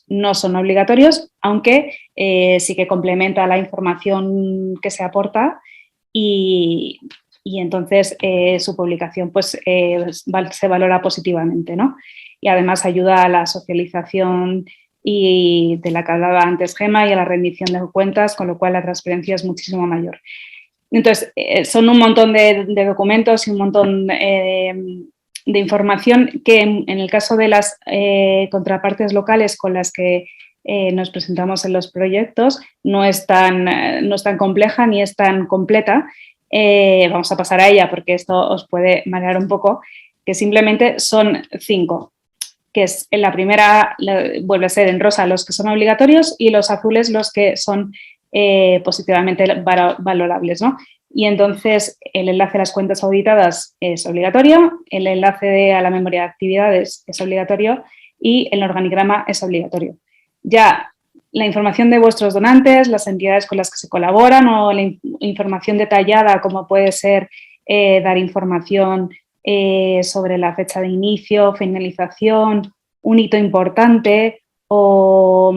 no son obligatorios, aunque sí que complementa la información que se aporta y entonces su publicación pues, se valora positivamente, ¿no? Y además ayuda a la socialización y de la que hablaba antes Gemma y a la rendición de cuentas, con lo cual la transparencia es muchísimo mayor. Entonces, son un montón de documentos y un montón de información que en el caso de las contrapartes locales con las que nos presentamos en los proyectos no es tan compleja ni es tan completa. Vamos a pasar a ella porque esto os puede marear un poco, que simplemente son 5, que es en la primera, vuelve a ser en rosa los que son obligatorios y los azules los que son positivamente valorables, ¿no? Y entonces el enlace a las cuentas auditadas es obligatorio, el enlace a la memoria de actividades es obligatorio y el organigrama es obligatorio. Ya la información de vuestros donantes, las entidades con las que se colaboran o la información detallada, como puede ser dar información sobre la fecha de inicio, finalización, un hito importante o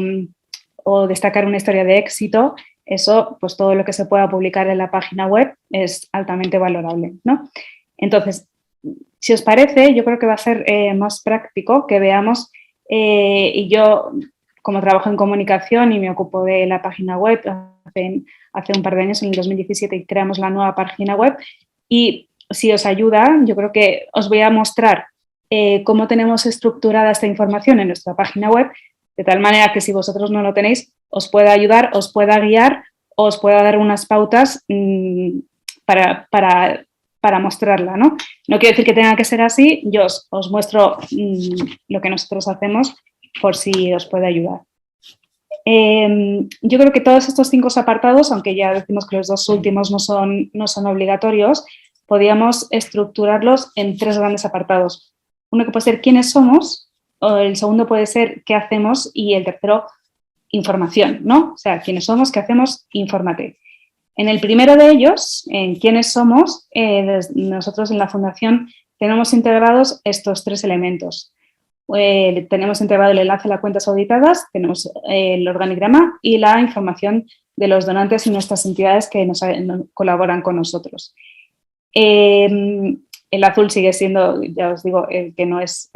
destacar una historia de éxito, eso, pues todo lo que se pueda publicar en la página web es altamente valorable, ¿no? Entonces, si os parece, yo creo que va a ser más práctico que veamos, y yo, como trabajo en comunicación y me ocupo de la página web, hace un par de años, en el 2017, creamos la nueva página web y si os ayuda, yo creo que os voy a mostrar cómo tenemos estructurada esta información en nuestra página web, de tal manera que si vosotros no lo tenéis, os pueda ayudar, os pueda guiar, os pueda dar unas pautas para mostrarla, ¿no? No quiere decir que tenga que ser así, yo os muestro lo que nosotros hacemos por si os puede ayudar. Yo creo que todos estos 5 apartados, aunque ya decimos que los 2 últimos no son obligatorios, podríamos estructurarlos en 3 grandes apartados. Uno que puede ser quiénes somos, o el segundo puede ser qué hacemos y el tercero información, ¿no? O sea, quiénes somos, qué hacemos, infórmate. En el primero de ellos, en quiénes somos, nosotros en la Fundación tenemos integrados estos 3 elementos. Tenemos integrado el enlace a las cuentas auditadas, tenemos el organigrama y la información de los donantes y nuestras entidades que colaboran con nosotros. El azul sigue siendo, ya os digo, el que no es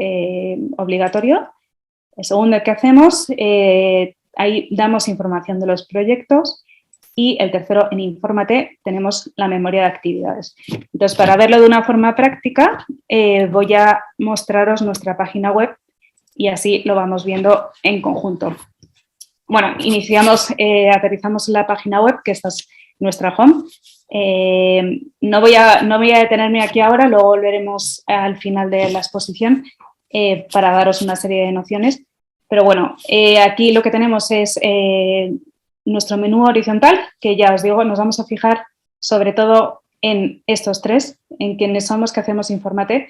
obligatorio. El segundo que hacemos, ahí damos información de los proyectos. Y el tercero, en Infórmate, tenemos la memoria de actividades. Entonces, para verlo de una forma práctica, voy a mostraros nuestra página web y así lo vamos viendo en conjunto. Bueno, aterrizamos en la página web, que esta es nuestra home. No voy a detenerme aquí ahora, luego volveremos al final de la exposición para daros una serie de nociones. Pero bueno, aquí lo que tenemos es nuestro menú horizontal, que ya os digo, nos vamos a fijar sobre todo en estos 3, en quiénes somos, qué hacemos, infórmate,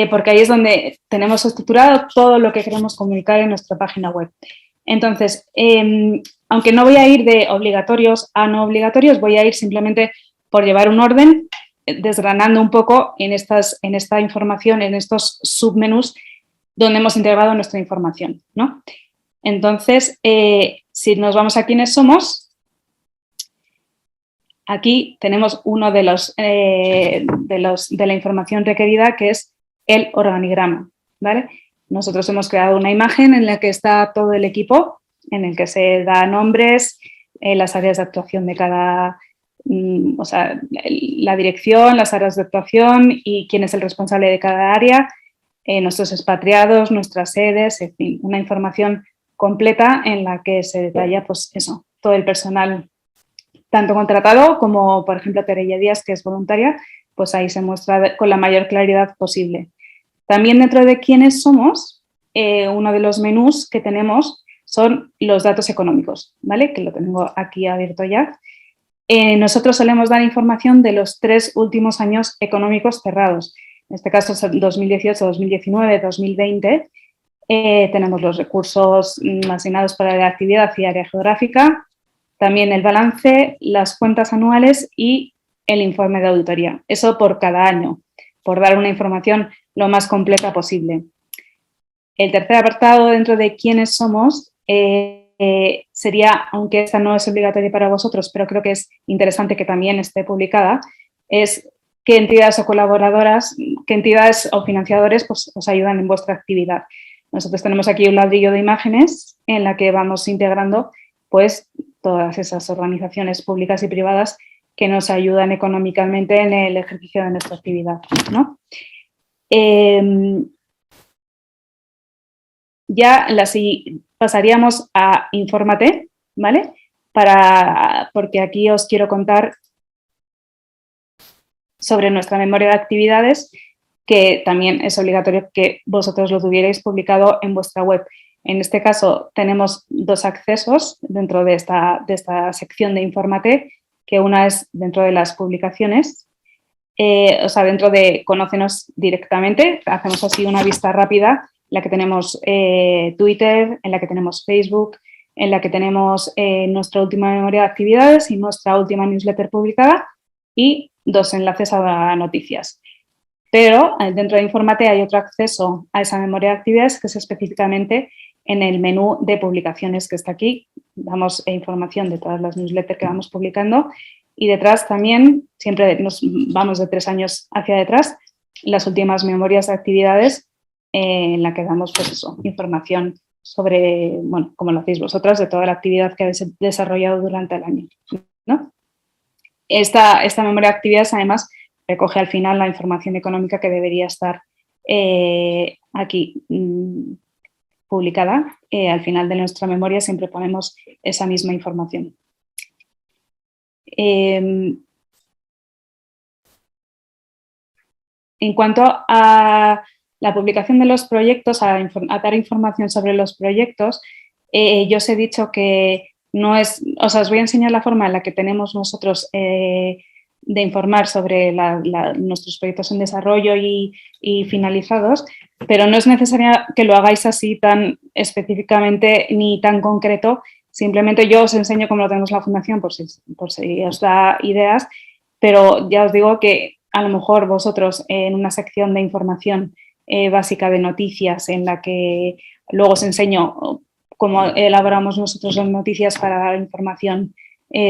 porque ahí es donde tenemos estructurado todo lo que queremos comunicar en nuestra página web. Entonces, aunque no voy a ir de obligatorios a no obligatorios, voy a ir simplemente por llevar un orden, desgranando un poco en esta información, en estos submenús donde hemos integrado nuestra información, ¿no? Entonces, si nos vamos a quiénes somos, aquí tenemos uno de la información requerida, que es el organigrama, ¿vale? Nosotros hemos creado una imagen en la que está todo el equipo, en el que se da nombres, las áreas de actuación de cada, o sea, la dirección, las áreas de actuación y quién es el responsable de cada área, nuestros expatriados, nuestras sedes, en fin, una información completa en la que se detalla, pues eso, todo el personal, tanto contratado como, por ejemplo, Terella Díaz, que es voluntaria, pues ahí se muestra con la mayor claridad posible. También dentro de quiénes somos, uno de los menús que tenemos son los datos económicos, ¿vale? Que lo tengo aquí abierto ya. Nosotros solemos dar información de los 3 últimos años económicos cerrados. En este caso, 2018, 2019, 2020. Tenemos los recursos asignados para la actividad y área geográfica, también el balance, las cuentas anuales y el informe de auditoría. Eso por cada año, por dar una información lo más completa posible. El tercer apartado dentro de quiénes somos sería, aunque esta no es obligatoria para vosotros, pero creo que es interesante que también esté publicada, es qué entidades o colaboradoras, qué entidades o financiadores pues, os ayudan en vuestra actividad. Nosotros tenemos aquí un ladrillo de imágenes en la que vamos integrando pues, todas esas organizaciones públicas y privadas que nos ayudan económicamente en el ejercicio de nuestra actividad, ¿no? Ya pasaríamos a Infórmate, ¿vale? Porque aquí os quiero contar sobre nuestra memoria de actividades, que también es obligatorio que vosotros lo tuvierais publicado en vuestra web. En este caso tenemos 2 accesos dentro de esta sección de Infórmate, que una es dentro de las publicaciones, o sea, dentro de Conócenos directamente, hacemos así una vista rápida, en la que tenemos Twitter, en la que tenemos Facebook, en la que tenemos nuestra última memoria de actividades y nuestra última newsletter publicada y 2 enlaces a noticias. Pero dentro de Infórmate hay otro acceso a esa memoria de actividades que es específicamente en el menú de publicaciones que está aquí. Damos información de todas las newsletters que vamos publicando y detrás también, siempre nos vamos de 3 años hacia detrás, las últimas memorias de actividades en la que damos pues eso, información sobre, bueno, como lo hacéis vosotras, de toda la actividad que habéis desarrollado durante el año, ¿no? Esta memoria de actividades además recoge al final la información económica que debería estar aquí publicada. Al final de nuestra memoria siempre ponemos esa misma información. En cuanto a la publicación de los proyectos, a dar información sobre los proyectos, yo os he dicho que no es, o sea, os voy a enseñar la forma en la que tenemos nosotros de informar sobre nuestros proyectos en desarrollo y finalizados, pero no es necesario que lo hagáis así tan específicamente ni tan concreto. Simplemente yo os enseño cómo lo tenemos en la Fundación por si os da ideas, pero ya os digo que a lo mejor vosotros en una sección de información básica de noticias en la que luego os enseño cómo elaboramos nosotros las noticias para dar información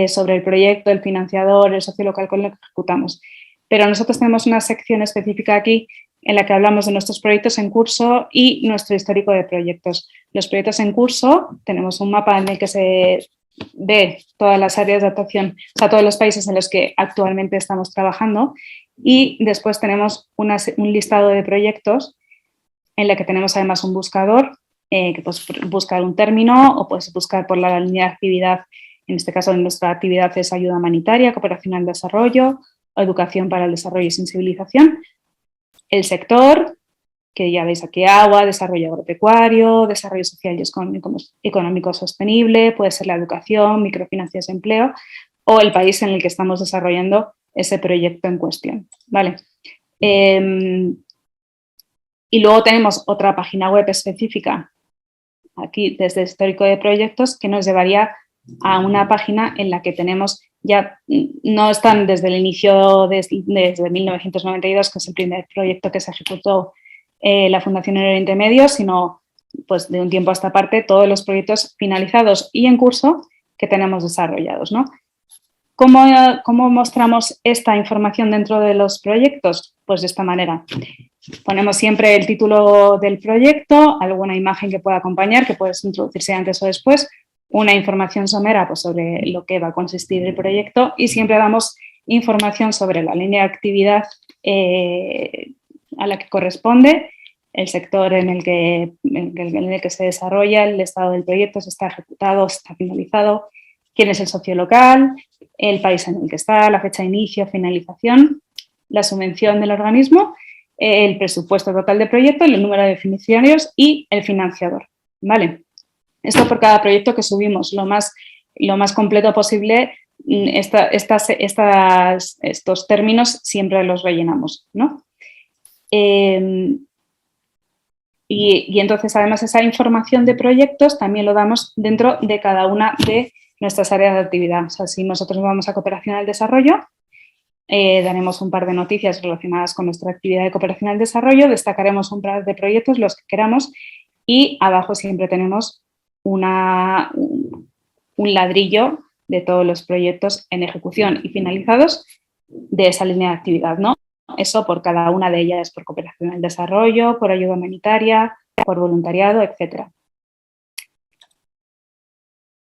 sobre el proyecto, el financiador, el socio local con el que ejecutamos. Pero nosotros tenemos una sección específica aquí en la que hablamos de nuestros proyectos en curso y nuestro histórico de proyectos. Los proyectos en curso, tenemos un mapa en el que se ve todas las áreas de actuación, o sea, todos los países en los que actualmente estamos trabajando, y después tenemos un listado de proyectos en la que tenemos además un buscador, que puedes buscar un término o puedes buscar por la línea de actividad. En este caso, nuestra actividad es ayuda humanitaria, cooperación al desarrollo, o educación para el desarrollo y sensibilización. El sector, que ya veis aquí, agua, desarrollo agropecuario, desarrollo social y económico sostenible, puede ser la educación, microfinanciación de empleo, o el país en el que estamos desarrollando ese proyecto en cuestión, ¿vale? Y luego tenemos otra página web específica, aquí desde el histórico de proyectos, que nos llevaría a una página en la que tenemos ya, no están desde el inicio, desde 1992, que es el primer proyecto que se ejecutó la Fundación en Oriente Medio, sino pues de un tiempo a esta parte todos los proyectos finalizados y en curso que tenemos desarrollados, ¿no? ¿Cómo mostramos esta información dentro de los proyectos? Pues de esta manera. Ponemos siempre el título del proyecto, alguna imagen que pueda acompañar, que puedes introducirse antes o después, una información somera pues, sobre lo que va a consistir el proyecto y siempre damos información sobre la línea de actividad a la que corresponde, el sector en el que se desarrolla, el estado del proyecto, si está ejecutado, si está finalizado, quién es el socio local, el país en el que está, la fecha de inicio, finalización, la subvención del organismo, el presupuesto total de proyecto, el número de beneficiarios y el financiador, ¿vale? Esto por cada proyecto que subimos, lo más completo posible, estos términos siempre los rellenamos, ¿no? Y entonces, además, esa información de proyectos también lo damos dentro de cada una de nuestras áreas de actividad. O sea, si nosotros vamos a cooperación al desarrollo, daremos un par de noticias relacionadas con nuestra actividad de cooperación al desarrollo, destacaremos un par de proyectos, los que queramos, y abajo siempre tenemos un ladrillo de todos los proyectos en ejecución y finalizados de esa línea de actividad, ¿no? Eso por cada una de ellas, por cooperación al desarrollo, por ayuda humanitaria, por voluntariado, etc.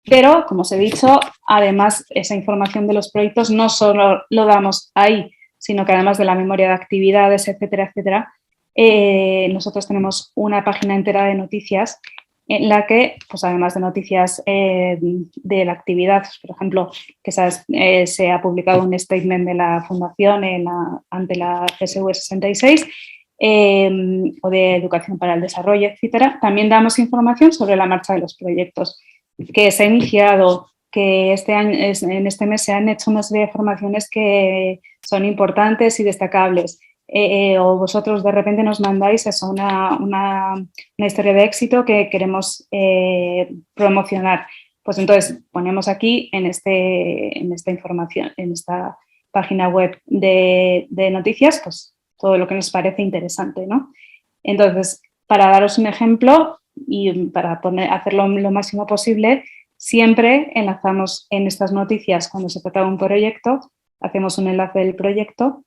Pero, como os he dicho, además esa información de los proyectos no solo lo damos ahí, sino que además de la memoria de actividades, etcétera, etcétera, nosotros tenemos una página entera de noticias en la que, pues además de noticias de la actividad, por ejemplo, que se ha publicado un statement de la Fundación ante la CSV 66, o de educación para el desarrollo, etcétera, también damos información sobre la marcha de los proyectos que se ha iniciado, que en este mes se han hecho una serie de formaciones que son importantes y destacables. O vosotros de repente nos mandáis eso, una historia de éxito que queremos promocionar. Pues entonces ponemos aquí en esta información, en esta página web de noticias, pues todo lo que nos parece interesante, ¿no? Entonces, para daros un ejemplo y para hacerlo lo máximo posible, siempre enlazamos en estas noticias cuando se trata de un proyecto, hacemos un enlace del proyecto,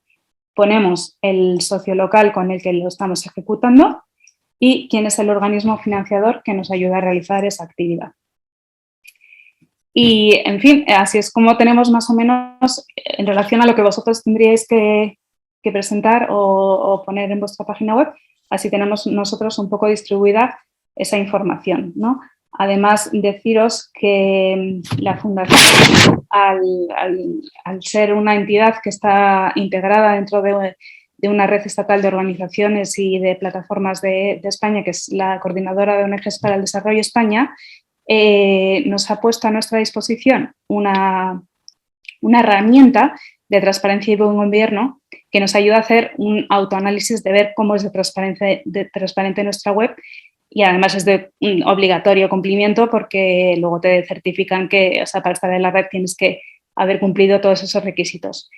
ponemos el socio local con el que lo estamos ejecutando y quién es el organismo financiador que nos ayuda a realizar esa actividad. Y, en fin, así es como tenemos más o menos, en relación a lo que vosotros tendríais que presentar o poner en vuestra página web, así tenemos nosotros un poco distribuida esa información, ¿no? Además, deciros que la Fundación, al ser una entidad que está integrada dentro de una red estatal de organizaciones y de plataformas de España, que es la Coordinadora de ONGs para el Desarrollo España, nos ha puesto a nuestra disposición una herramienta de transparencia y buen gobierno, que nos ayuda a hacer un autoanálisis de ver cómo es de transparente nuestra web, y además es de obligatorio cumplimiento porque luego te certifican que, o sea, para estar en la red tienes que haber cumplido todos esos requisitos.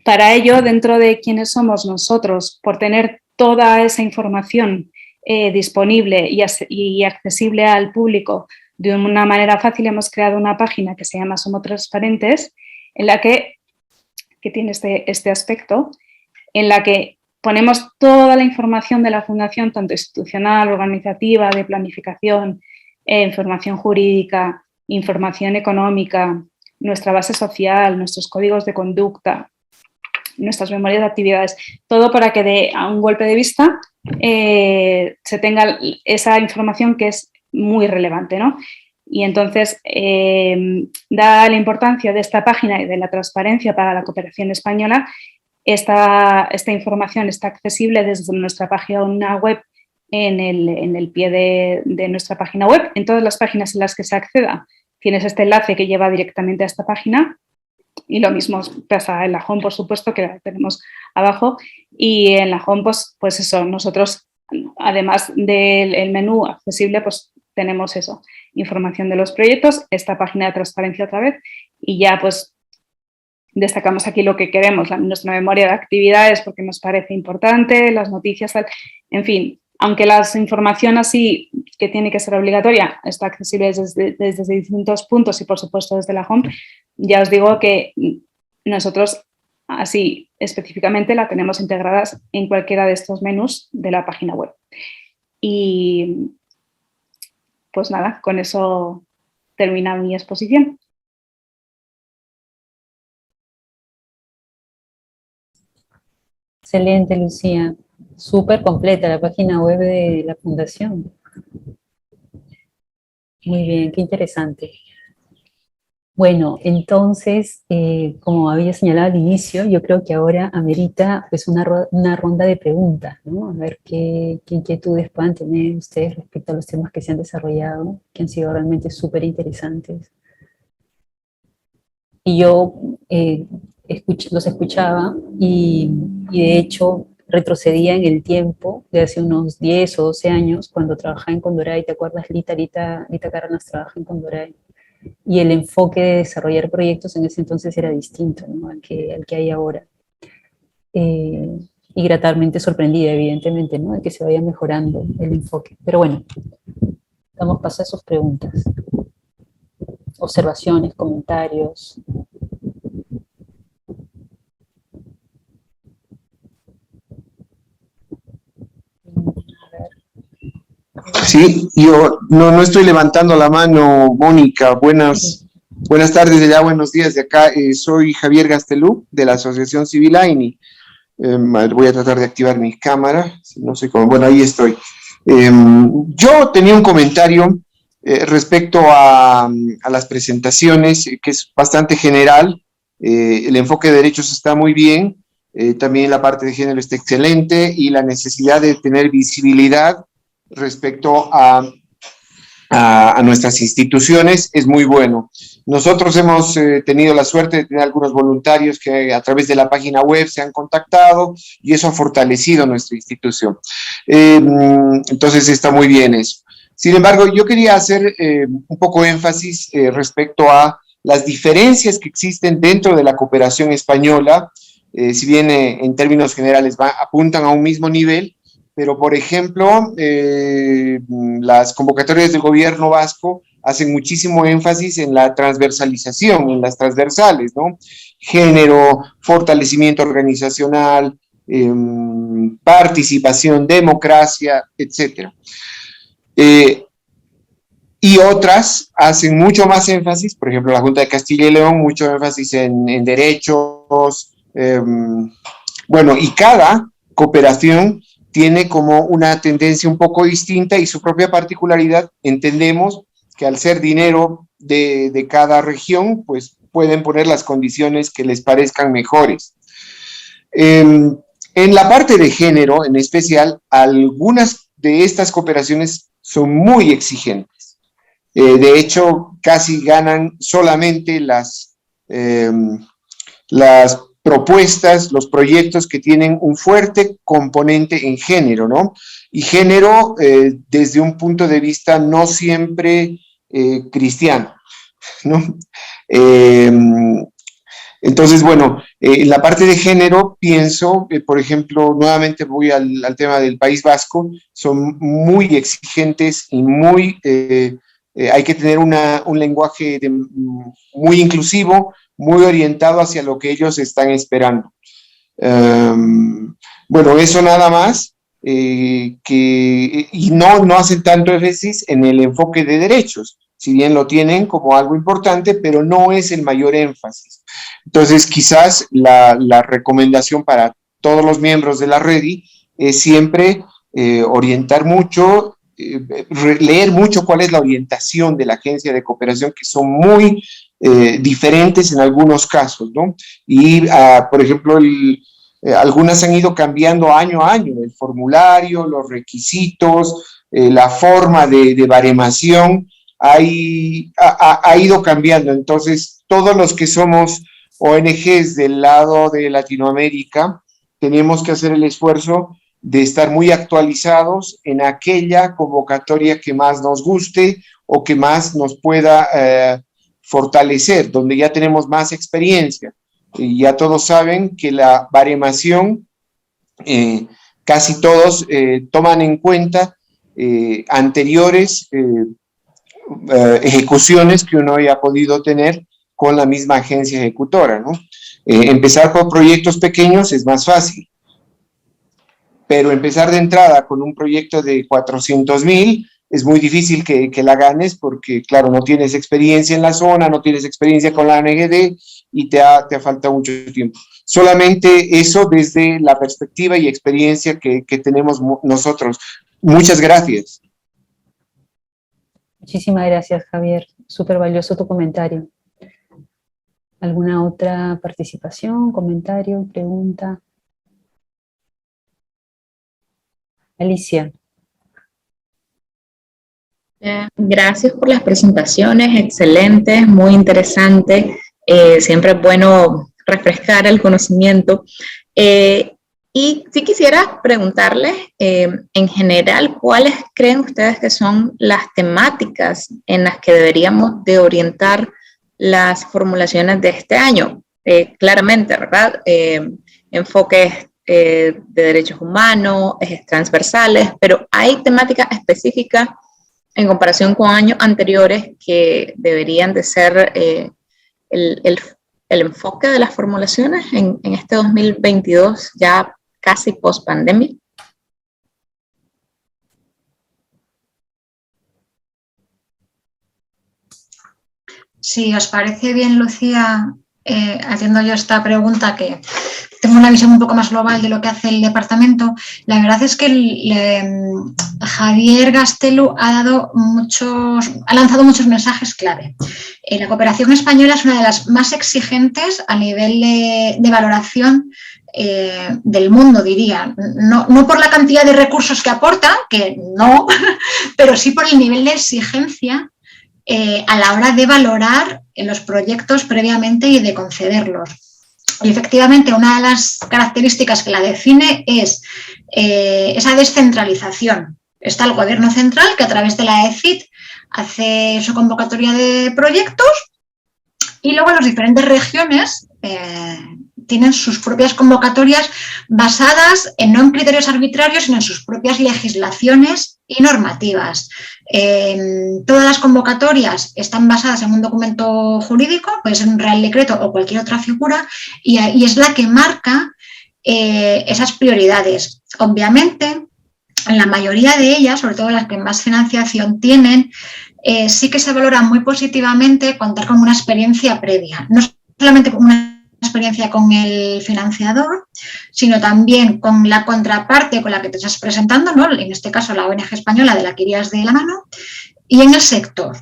Para ello, dentro de quiénes somos nosotros, por tener toda esa información disponible y accesible al público de una manera fácil, hemos creado una página que se llama Somos Transparentes, en la que tiene este aspecto, en la que ponemos toda la información de la Fundación, tanto institucional, organizativa, de planificación, información jurídica, información económica, nuestra base social, nuestros códigos de conducta, nuestras memorias de actividades, todo para que a un golpe de vista se tenga esa información que es muy relevante, ¿no? Y entonces, dada la importancia de esta página y de la transparencia para la cooperación española, esta información está accesible desde nuestra página web, en el pie de nuestra página web. En todas las páginas en las que se acceda tienes este enlace que lleva directamente a esta página, y lo mismo pasa en la home, por supuesto, que la tenemos abajo. Y en la home, pues eso, nosotros, además del menú accesible, pues tenemos eso, información de los proyectos, esta página de transparencia otra vez, y ya pues destacamos aquí lo que queremos, nuestra memoria de actividades porque nos parece importante, las noticias, en fin, aunque la información así que tiene que ser obligatoria está accesible desde distintos puntos y por supuesto desde la home, ya os digo que nosotros así específicamente la tenemos integradas en cualquiera de estos menús de la página web. Y pues nada, con eso termina mi exposición. Excelente, Lucía. Súper completa la página web de la Fundación. Muy bien, qué interesante. Bueno, entonces, como había señalado al inicio, yo creo que ahora amerita pues una ronda de preguntas, ¿no? A ver qué inquietudes puedan tener ustedes respecto a los temas que se han desarrollado, que han sido realmente súper interesantes. Y yo los escuchaba y de hecho retrocedía en el tiempo de hace unos 10 o 12 años cuando trabajaba en Condoray. ¿Te acuerdas? Lita Cárdenas trabaja en Condoray. Y el enfoque de desarrollar proyectos en ese entonces era distinto, ¿no? al que hay ahora. Y gratamente sorprendida, evidentemente, ¿no? de que se vaya mejorando el enfoque. Pero bueno, damos paso a sus preguntas. Observaciones, comentarios. Sí, yo no estoy levantando la mano, Mónica. Buenas tardes de allá, buenos días de acá. Soy Javier Gastelú, de la Asociación Civil AINI. Voy a tratar de activar mi cámara, no sé cómo. Bueno, ahí estoy. Yo tenía un comentario respecto a las presentaciones, que es bastante general. El enfoque de derechos está muy bien, también la parte de género está excelente, y la necesidad de tener visibilidad respecto a nuestras instituciones es muy bueno. Nosotros hemos tenido la suerte de tener algunos voluntarios que a través de la página web se han contactado, y eso ha fortalecido nuestra institución. Entonces está muy bien eso. Sin embargo, yo quería hacer un poco énfasis respecto a las diferencias que existen dentro de la cooperación española, si bien en términos generales apuntan a un mismo nivel, pero por ejemplo, las convocatorias del gobierno vasco hacen muchísimo énfasis en la transversalización, en las transversales, ¿no? Género, fortalecimiento organizacional, participación, democracia, etc. Y otras hacen mucho más énfasis, por ejemplo, la Junta de Castilla y León, mucho énfasis en derechos, bueno, y cada cooperación tiene como una tendencia un poco distinta y su propia particularidad. Entendemos que al ser dinero de cada región, pues pueden poner las condiciones que les parezcan mejores. En la parte de género, en especial, algunas de estas cooperaciones son muy exigentes. De hecho, casi ganan solamente las propuestas, los proyectos que tienen un fuerte componente en género, ¿no? Y género desde un punto de vista no siempre cristiano, ¿no? Entonces, bueno, en la parte de género pienso, por ejemplo, nuevamente voy al tema del País Vasco, son muy exigentes y muy, hay que tener un lenguaje muy inclusivo, muy orientado hacia lo que ellos están esperando. Bueno, eso nada más, y no hacen tanto énfasis en el enfoque de derechos, si bien lo tienen como algo importante, pero no es el mayor énfasis. Entonces, quizás la recomendación para todos los miembros de la REDI es siempre orientar mucho, leer mucho cuál es la orientación de la Agencia de Cooperación, que son muy diferentes en algunos casos, ¿no? Y, por ejemplo, algunas han ido cambiando año a año, el formulario, los requisitos, la forma de baremación, ha ido cambiando. Entonces, todos los que somos ONGs del lado de Latinoamérica, tenemos que hacer el esfuerzo de estar muy actualizados en aquella convocatoria que más nos guste o que más nos pueda fortalecer, donde ya tenemos más experiencia. Y ya todos saben que la baremación, casi todos toman en cuenta anteriores ejecuciones que uno haya podido tener con la misma agencia ejecutora, ¿no? Empezar por proyectos pequeños es más fácil, pero empezar de entrada con un proyecto de 400,000 es muy difícil que la ganes porque, claro, no tienes experiencia en la zona, no tienes experiencia con la ANGD y te ha faltado mucho tiempo. Solamente eso desde la perspectiva y experiencia que tenemos nosotros. Muchas gracias. Muchísimas gracias, Javier. Súper valioso tu comentario. ¿Alguna otra participación, comentario, pregunta? Alicia. Gracias por las presentaciones, excelentes, muy interesantes. Siempre es bueno refrescar el conocimiento. Y sí quisiera preguntarles, en general, ¿cuáles creen ustedes que son las temáticas en las que deberíamos de orientar las formulaciones de este año? Claramente, ¿verdad? Enfoques de derechos humanos, ejes transversales, pero hay temáticas específicas en comparación con años anteriores que deberían de ser el enfoque de las formulaciones en este 2022, ya casi post-pandemia. Si os parece bien, Lucía, haciendo yo esta pregunta, que tengo una visión un poco más global de lo que hace el departamento, la verdad es que Javier Gastelu ha lanzado muchos mensajes clave. La cooperación española es una de las más exigentes a nivel de valoración del mundo, diría. No por la cantidad de recursos que aporta, que no, pero sí por el nivel de exigencia a la hora de valorar los proyectos previamente y de concederlos. Y efectivamente, una de las características que la define es esa descentralización. Está el gobierno central, que a través de la ECIT hace su convocatoria de proyectos, y luego las diferentes regiones tienen sus propias convocatorias basadas no en criterios arbitrarios, sino en sus propias legislaciones y normativas. Todas las convocatorias están basadas en un documento jurídico, puede ser un real decreto o cualquier otra figura, y es la que marca esas prioridades. Obviamente, en la mayoría de ellas, sobre todo las que más financiación tienen, sí que se valora muy positivamente contar con una experiencia previa, no solamente con una experiencia con el financiador, sino también con la contraparte con la que te estás presentando, ¿no? En este caso la ONG española de la que irías de la mano, y en el sector.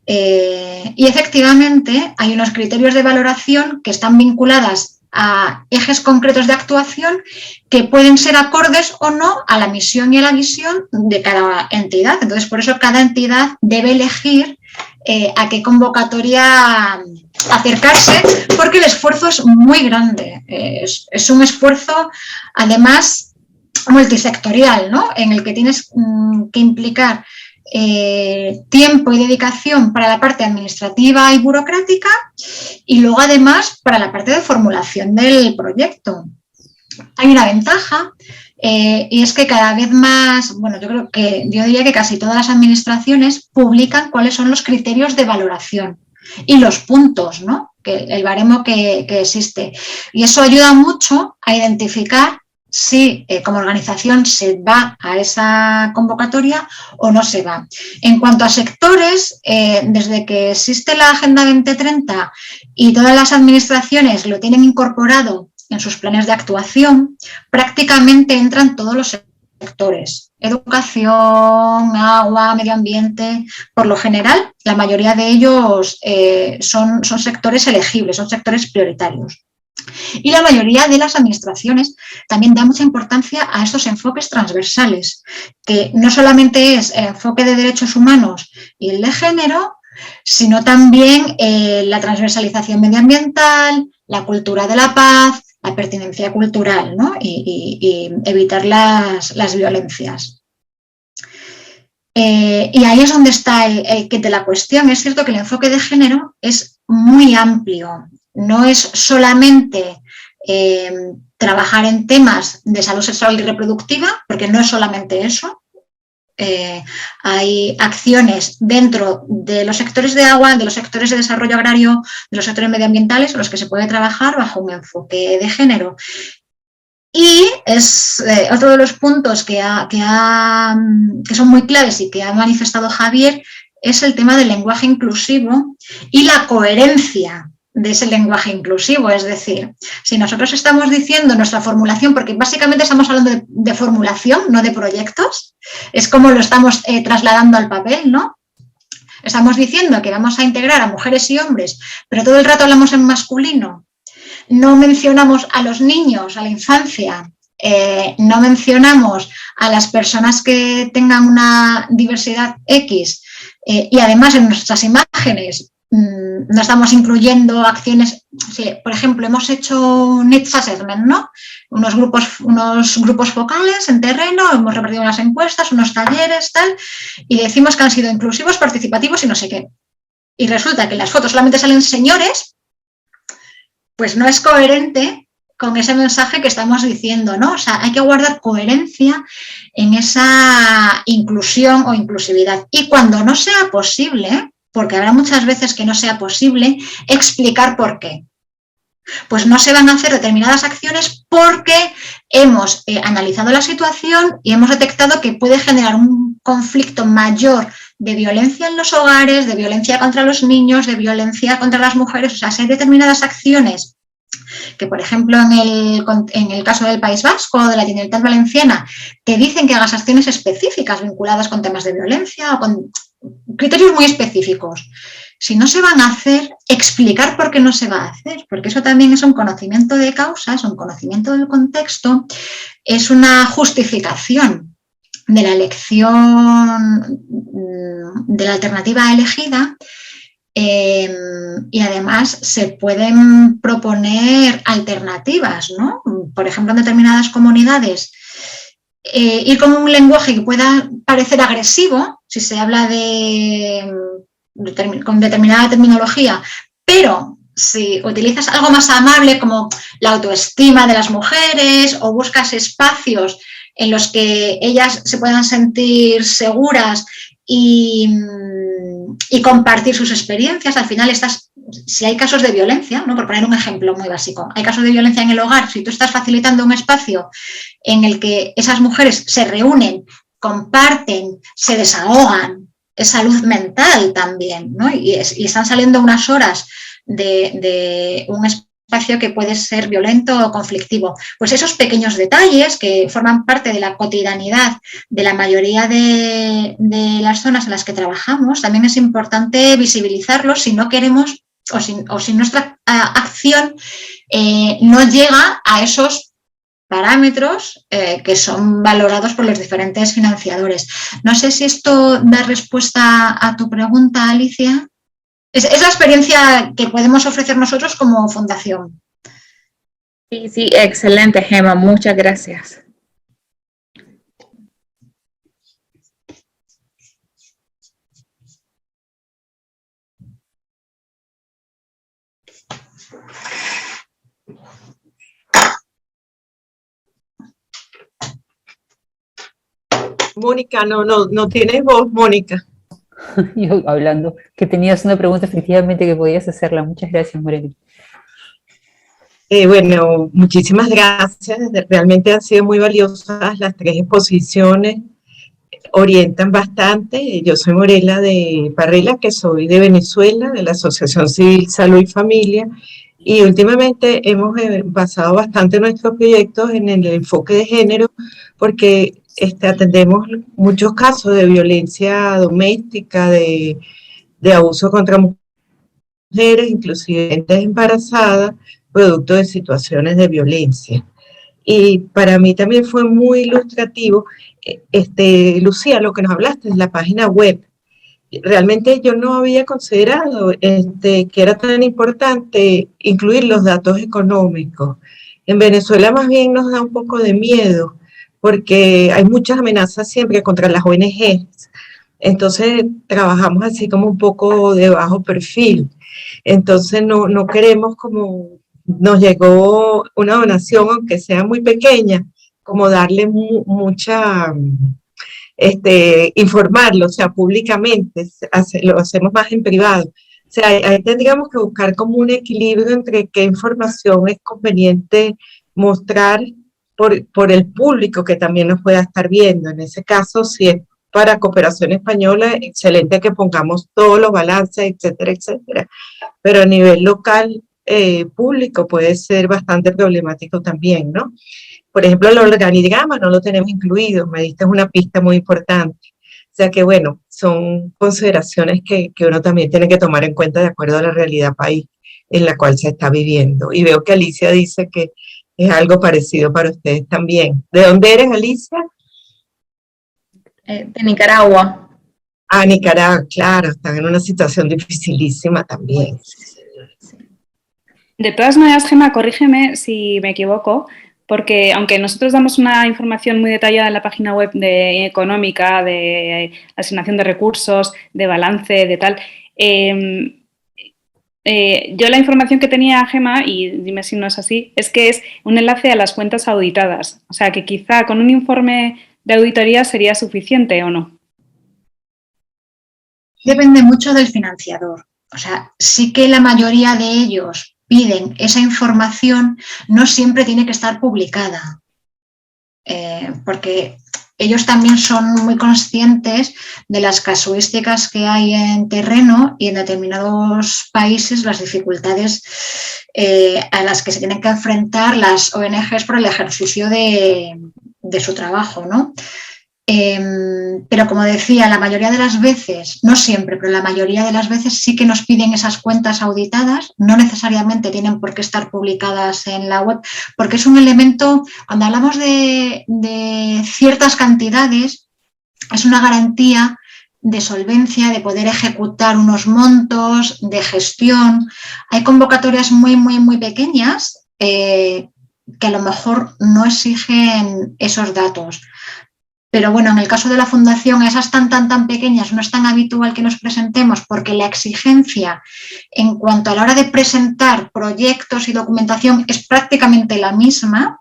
Y efectivamente hay unos criterios de valoración que están vinculadas a ejes concretos de actuación que pueden ser acordes o no a la misión y a la visión de cada entidad. Entonces, por eso cada entidad debe elegir a qué convocatoria acercarse, porque el esfuerzo es muy grande. Es un esfuerzo, además, multisectorial, ¿no? En el que tienes que implicar tiempo y dedicación para la parte administrativa y burocrática y luego, además, para la parte de formulación del proyecto. Hay una ventaja y es que cada vez más, bueno, yo diría que casi todas las administraciones publican cuáles son los criterios de valoración y los puntos, ¿no? El baremo que existe. Y eso ayuda mucho a identificar si como organización se va a esa convocatoria o no se va. En cuanto a sectores, desde que existe la Agenda 2030 y todas las administraciones lo tienen incorporado en sus planes de actuación, prácticamente entran todos los sectores: educación, agua, medio ambiente. Por lo general, la mayoría de ellos son sectores elegibles, son sectores prioritarios. Y la mayoría de las administraciones también da mucha importancia a estos enfoques transversales, que no solamente es el enfoque de derechos humanos y el de género, sino también la transversalización medioambiental, la cultura de la paz, la pertinencia cultural, ¿no? y evitar las violencias. Y ahí es donde está el kit de la cuestión. Es cierto que el enfoque de género es muy amplio. No es solamente trabajar en temas de salud sexual y reproductiva, porque no es solamente eso. Hay acciones dentro de los sectores de agua, de los sectores de desarrollo agrario, de los sectores medioambientales, en los que se puede trabajar bajo un enfoque de género. Y es otro de los puntos que son muy claves y que ha manifestado Javier, es el tema del lenguaje inclusivo y la coherencia de ese lenguaje inclusivo. Es decir, si nosotros estamos diciendo nuestra formulación, porque básicamente estamos hablando de formulación, no de proyectos, es como lo estamos trasladando al papel, ¿no? Estamos diciendo que vamos a integrar a mujeres y hombres, pero todo el rato hablamos en masculino. No mencionamos a los niños, a la infancia, no mencionamos a las personas que tengan una diversidad X y además en nuestras imágenes no estamos incluyendo acciones. Sí, por ejemplo, hemos hecho Needs Assessment, ¿no? Unos grupos focales en terreno, hemos repartido unas encuestas, unos talleres, tal, y decimos que han sido inclusivos, participativos y no sé qué. Y resulta que en las fotos solamente salen señores, pues no es coherente con ese mensaje que estamos diciendo, ¿no? O sea, hay que guardar coherencia en esa inclusión o inclusividad. Y cuando no sea posible, porque habrá muchas veces que no sea posible, explicar por qué. Pues no se van a hacer determinadas acciones porque hemos analizado la situación y hemos detectado que puede generar un conflicto mayor de violencia en los hogares, de violencia contra los niños, de violencia contra las mujeres. O sea, si hay determinadas acciones que, por ejemplo, en el caso del País Vasco o de la Generalitat Valenciana, te dicen que hagas acciones específicas vinculadas con temas de violencia o con criterios muy específicos. Si no se van a hacer, explicar por qué no se va a hacer, porque eso también es un conocimiento de causa, es un conocimiento del contexto, es una justificación de la elección de la alternativa elegida. Y además se pueden proponer alternativas, ¿no? Por ejemplo, en determinadas comunidades, ir con un lenguaje que pueda parecer agresivo, si se habla con determinada terminología, pero si utilizas algo más amable como la autoestima de las mujeres o buscas espacios en los que ellas se puedan sentir seguras y compartir sus experiencias. Al final, si hay casos de violencia, ¿no? Por poner un ejemplo muy básico, hay casos de violencia en el hogar, si tú estás facilitando un espacio en el que esas mujeres se reúnen, comparten, se desahogan, es salud mental también, ¿no? Y están saliendo unas horas de un espacio que puede ser violento o conflictivo. Pues esos pequeños detalles que forman parte de la cotidianidad de la mayoría de las zonas en las que trabajamos, también es importante visibilizarlos si no queremos o si nuestra acción no llega a esos parámetros que son valorados por los diferentes financiadores. No sé si esto da respuesta a tu pregunta, Alicia. es la experiencia que podemos ofrecer nosotros como fundación. Sí, sí, excelente, Gemma, muchas gracias. Mónica, no tienes voz, Mónica. Yo hablando, que tenías una pregunta efectivamente que podías hacerla. Muchas gracias, Morena. Bueno, muchísimas gracias. Realmente han sido muy valiosas las 3 exposiciones. Orientan bastante. Yo soy Morela de Parrela, que soy de Venezuela, de la Asociación Civil Salud y Familia. Y últimamente hemos basado bastante nuestros proyectos en el enfoque de género, porque atendemos muchos casos de violencia doméstica, de abuso contra mujeres, inclusive gente embarazada, producto de situaciones de violencia. Y para mí también fue muy ilustrativo, Lucía, lo que nos hablaste de la página web. Realmente yo no había considerado que era tan importante incluir los datos económicos. En Venezuela más bien nos da un poco de miedo, porque hay muchas amenazas siempre contra las ONGs. Entonces trabajamos así como un poco de bajo perfil. Entonces no queremos, como nos llegó una donación, aunque sea muy pequeña, como darle mucha, informarlo, o sea, públicamente, lo hacemos más en privado. O sea, ahí tendríamos que buscar como un equilibrio entre qué información es conveniente mostrar por el público que también nos pueda estar viendo. En ese caso, si es para Cooperación Española, excelente que pongamos todos los balances, etcétera, etcétera. Pero a nivel local, público, puede ser bastante problemático también, ¿no? Por ejemplo, el organigrama no lo tenemos incluido, me diste una pista muy importante. O sea que, bueno, son consideraciones que uno también tiene que tomar en cuenta de acuerdo a la realidad país en la cual se está viviendo. Y veo que Alicia dice que es algo parecido para ustedes también. ¿De dónde eres, Alicia? De Nicaragua. Ah, Nicaragua, claro, están en una situación dificilísima también. De todas maneras, Gemma, corrígeme si me equivoco, porque aunque nosotros damos una información muy detallada en la página web de económica, de asignación de recursos, de balance, de tal, yo la información que tenía, Gemma, y dime si no es así, es que es un enlace a las cuentas auditadas. O sea, que quizá con un informe de auditoría sería suficiente, ¿o no? Depende mucho del financiador. O sea, sí que la mayoría de ellos piden esa información, no siempre tiene que estar publicada, porque ellos también son muy conscientes de las casuísticas que hay en terreno y en determinados países las dificultades a las que se tienen que enfrentar las ONGs por el ejercicio de su trabajo, ¿no? Pero como decía, la mayoría de las veces, no siempre, pero la mayoría de las veces sí que nos piden esas cuentas auditadas, no necesariamente tienen por qué estar publicadas en la web, porque es un elemento, cuando hablamos de ciertas cantidades, es una garantía de solvencia, de poder ejecutar unos montos, de gestión. Hay convocatorias muy, muy, muy pequeñas que a lo mejor no exigen esos datos. Pero bueno, en el caso de la fundación, esas tan pequeñas no es tan habitual que nos presentemos porque la exigencia en cuanto a la hora de presentar proyectos y documentación es prácticamente la misma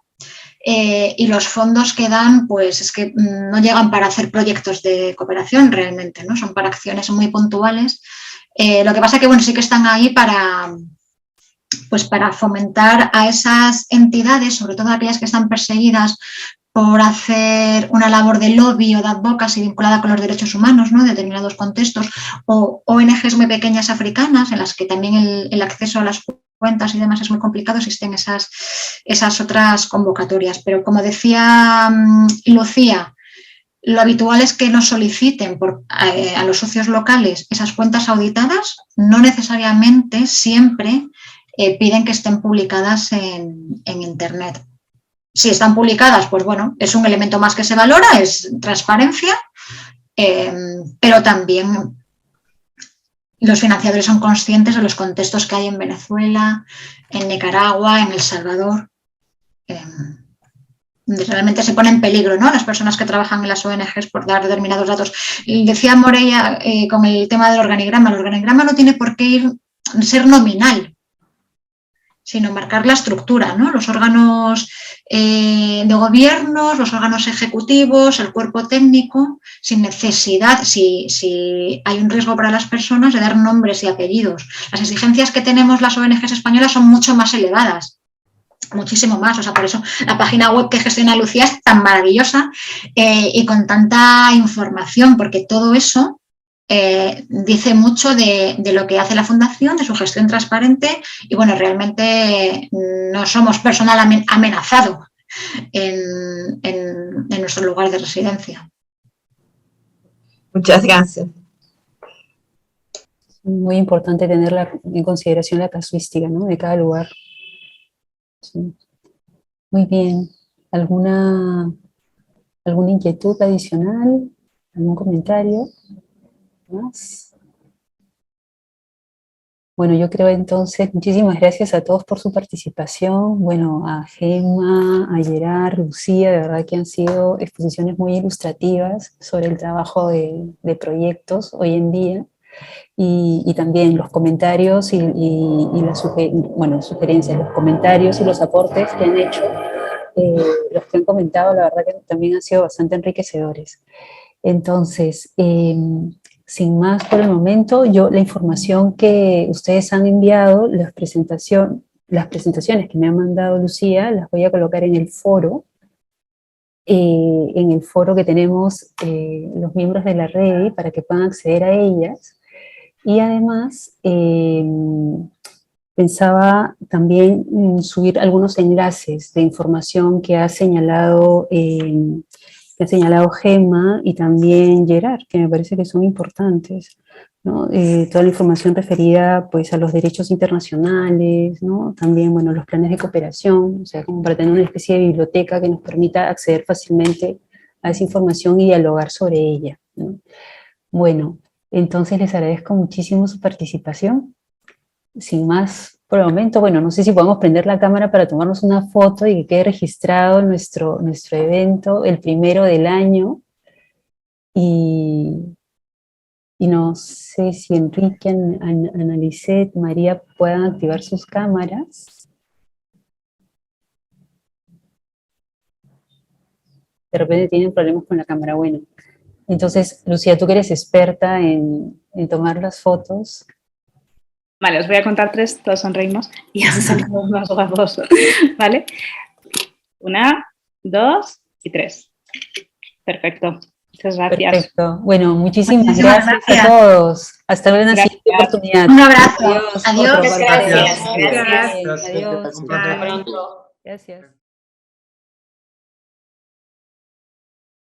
y los fondos que dan pues es que no llegan para hacer proyectos de cooperación realmente, ¿no? Son para acciones muy puntuales. Lo que pasa que bueno, sí que están ahí para fomentar a esas entidades, sobre todo aquellas que están perseguidas por hacer una labor de lobby o de advocacy vinculada con los derechos humanos, ¿no? En determinados contextos, o ONGs muy pequeñas africanas en las que también el acceso a las cuentas y demás es muy complicado, existen esas otras convocatorias. Pero como decía Lucía, lo habitual es que nos soliciten a los socios locales esas cuentas auditadas, no necesariamente siempre piden que estén publicadas en Internet. Si están publicadas, pues bueno, es un elemento más que se valora, es transparencia, pero también los financiadores son conscientes de los contextos que hay en Venezuela, en Nicaragua, en El Salvador. Realmente se pone en peligro, ¿no?, las personas que trabajan en las ONGs por dar determinados datos. Decía Morella con el tema del organigrama. El organigrama no tiene por qué ser nominal, sino marcar la estructura, ¿no? Los órganos de gobierno, los órganos ejecutivos, el cuerpo técnico, sin necesidad, si hay un riesgo para las personas, de dar nombres y apellidos. Las exigencias que tenemos las ONGs españolas son mucho más elevadas, muchísimo más. O sea, por eso la página web que gestiona Lucía es tan maravillosa y con tanta información, porque todo eso dice mucho de lo que hace la Fundación, de su gestión transparente y, bueno, realmente no somos personal amenazado en nuestro lugar de residencia. Muchas gracias. Muy importante tener en consideración la casuística, ¿no?, de cada lugar. Sí. Muy bien. ¿Alguna inquietud adicional? ¿Algún comentario más? Bueno, yo creo entonces, muchísimas gracias a todos por su participación. Bueno, a Gemma, a Gerard, Lucía, de verdad que han sido exposiciones muy ilustrativas sobre el trabajo de proyectos hoy en día. Y también los comentarios y las sugerencias, los comentarios y los aportes que han hecho, los que han comentado, la verdad que también han sido bastante enriquecedores. Entonces, sin más por el momento, la información que ustedes han enviado, las presentaciones que me ha mandado Lucía, las voy a colocar en el foro que tenemos los miembros de la red para que puedan acceder a ellas. Y además, pensaba también subir algunos enlaces de información que ha señalado Gemma y también Gerard, que me parece que son importantes, ¿no? Toda la información referida, pues, a los derechos internacionales, ¿no? También, bueno, los planes de cooperación, o sea, como para tener una especie de biblioteca que nos permita acceder fácilmente a esa información y dialogar sobre ella, ¿no? Bueno, entonces les agradezco muchísimo su participación. Sin más por el momento, bueno, no sé si podemos prender la cámara para tomarnos una foto y que quede registrado nuestro evento, el primero del año. Y no sé si Enrique, Analicet, María puedan activar sus cámaras. De repente tienen problemas con la cámara, bueno. Entonces, Lucía, tú que eres experta en tomar las fotos. Vale, os voy a contar 3, todos sonreímos y así salimos más guapos, ¿vale? 1, 2 y 3. Perfecto. Muchas gracias. Perfecto. Bueno, muchísimas gracias a todos. Hasta luego en la siguiente oportunidad. Un abrazo. Adiós. Adiós. Gracias. Gracias. Adiós. Un placer. Hasta pronto. Gracias.